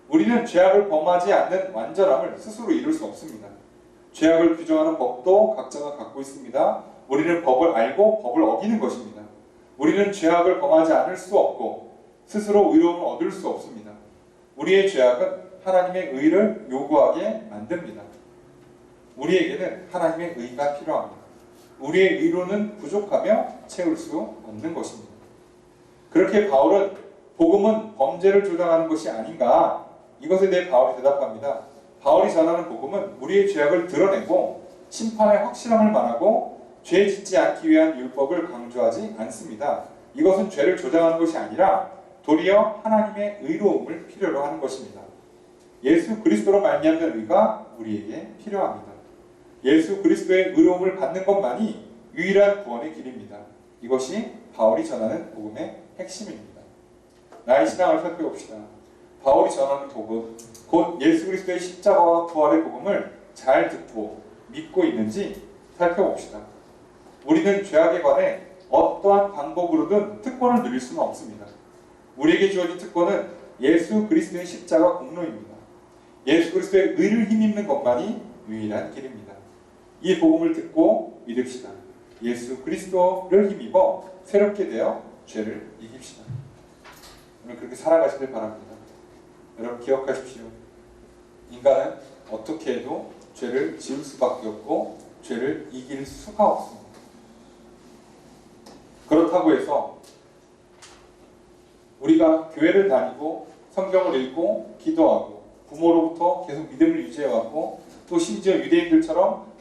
A: 우리는 죄악을 범하지 않는 완전함을 스스로 이룰 수 없습니다. 죄악을 규정하는 법도 각자가 갖고 있습니다. 우리는 법을 알고 법을 어기는 것입니다. 우리는 죄악을 범하지 않을 수 없고 스스로 의로움을 얻을 수 없습니다. 우리의 죄악은 하나님의 의를 요구하게 만듭니다. 우리에게는 하나님의 의가 필요합니다. 우리의 의로는 부족하며 채울 수 없는 것입니다. 그렇게 바울은 복음은 범죄를 조장하는 것이 아닌가? 이것에 대해 바울이 대답합니다. 바울이 전하는 복음은 우리의 죄악을 드러내고 심판의 확실함을 말하고 죄 짓지 않기 위한 율법을 강조하지 않습니다. 이것은 죄를 조장하는 것이 아니라 도리어 하나님의 의로움을 필요로 하는 것입니다. 예수 그리스도로 말미암는 의가 우리에게 필요합니다. 예수 그리스도의 의로움을 받는 것만이 유일한 구원의 길입니다. 이것이 바울이 전하는 복음의 핵심입니다. 나의 신앙을 살펴봅시다. 바울이 전하는 복음, 곧 예수 그리스도의 십자가와 부활의 복음을 잘 듣고 믿고 있는지 살펴봅시다. 우리는 죄악에 관해 어떠한 방법으로든 특권을 누릴 수는 없습니다. 우리에게 주어진 특권은 예수 그리스도의 십자가 공로입니다. 예수 그리스도의 의를 힘입는 것만이 유일한 길입니다. 이 복음을 듣고 믿읍시다. 예수 그리스도를 힘입어 새롭게 되어 죄를 이깁시다. 오늘 그렇게 살아가시길 바랍니다. 여러분 기억하십시오. 인간은 어떻게 해도 죄를 지을 수밖에 없고 죄를 이길 수가 없습니다. 그렇다고 해서 우리가 교회를 다니고 성경을 읽고 기도하고 부모로부터 계속 믿음을 유지해왔고 또 심지어 유대인들처럼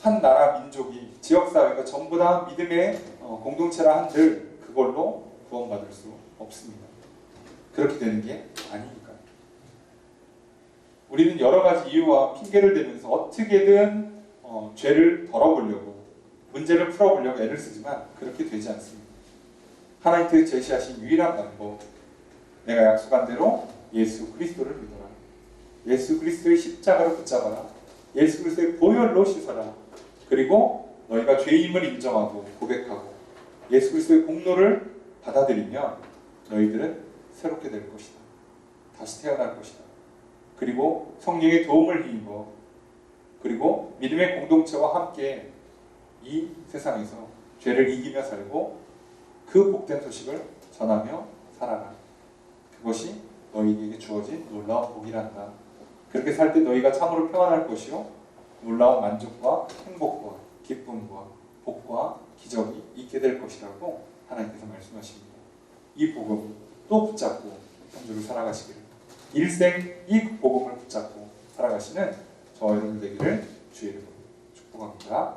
A: 한 나라 민족이 지역사회가 전부 다 믿음의 공동체라 한들 그걸로 구원받을 수 없습니다. 그렇게 되는 게 아니니까요. 우리는 여러 가지 이유와 핑계를 대면서 어떻게든 죄를 덜어보려고 문제를 풀어보려고 애를 쓰지만 그렇게 되지 않습니다. 하나님께서 제시하신 유일한 방법, 내가 약속한 대로 예수 그리스도를 믿어라. 예수 그리스도의 십자가를 붙잡아라. 예수 그리스도의 보혈로 씻어라. 그리고 너희가 죄임을 인정하고 고백하고 예수 그리스도의 공로를 받아들이면 너희들은 새롭게 될 것이다. 다시 태어날 것이다. 그리고 성령의 도움을 힘입어 그리고 믿음의 공동체와 함께 이 세상에서 죄를 이기며 살고 그 복된 소식을 전하며 살아라. 그것이 너희에게 주어진 놀라운 복이란다. 그렇게 살 때 너희가 참으로 평안할 것이요 놀라운 만족과 행복과 기쁨과 복과 기적이 있게 될 것이라고 하나님께서 말씀하십니다. 이 복음 또 붙잡고 한 주를 살아가시기를, 일생 이 복음을 붙잡고 살아가시는 저와 여러분 되기를 주의 이름으로 축복합니다.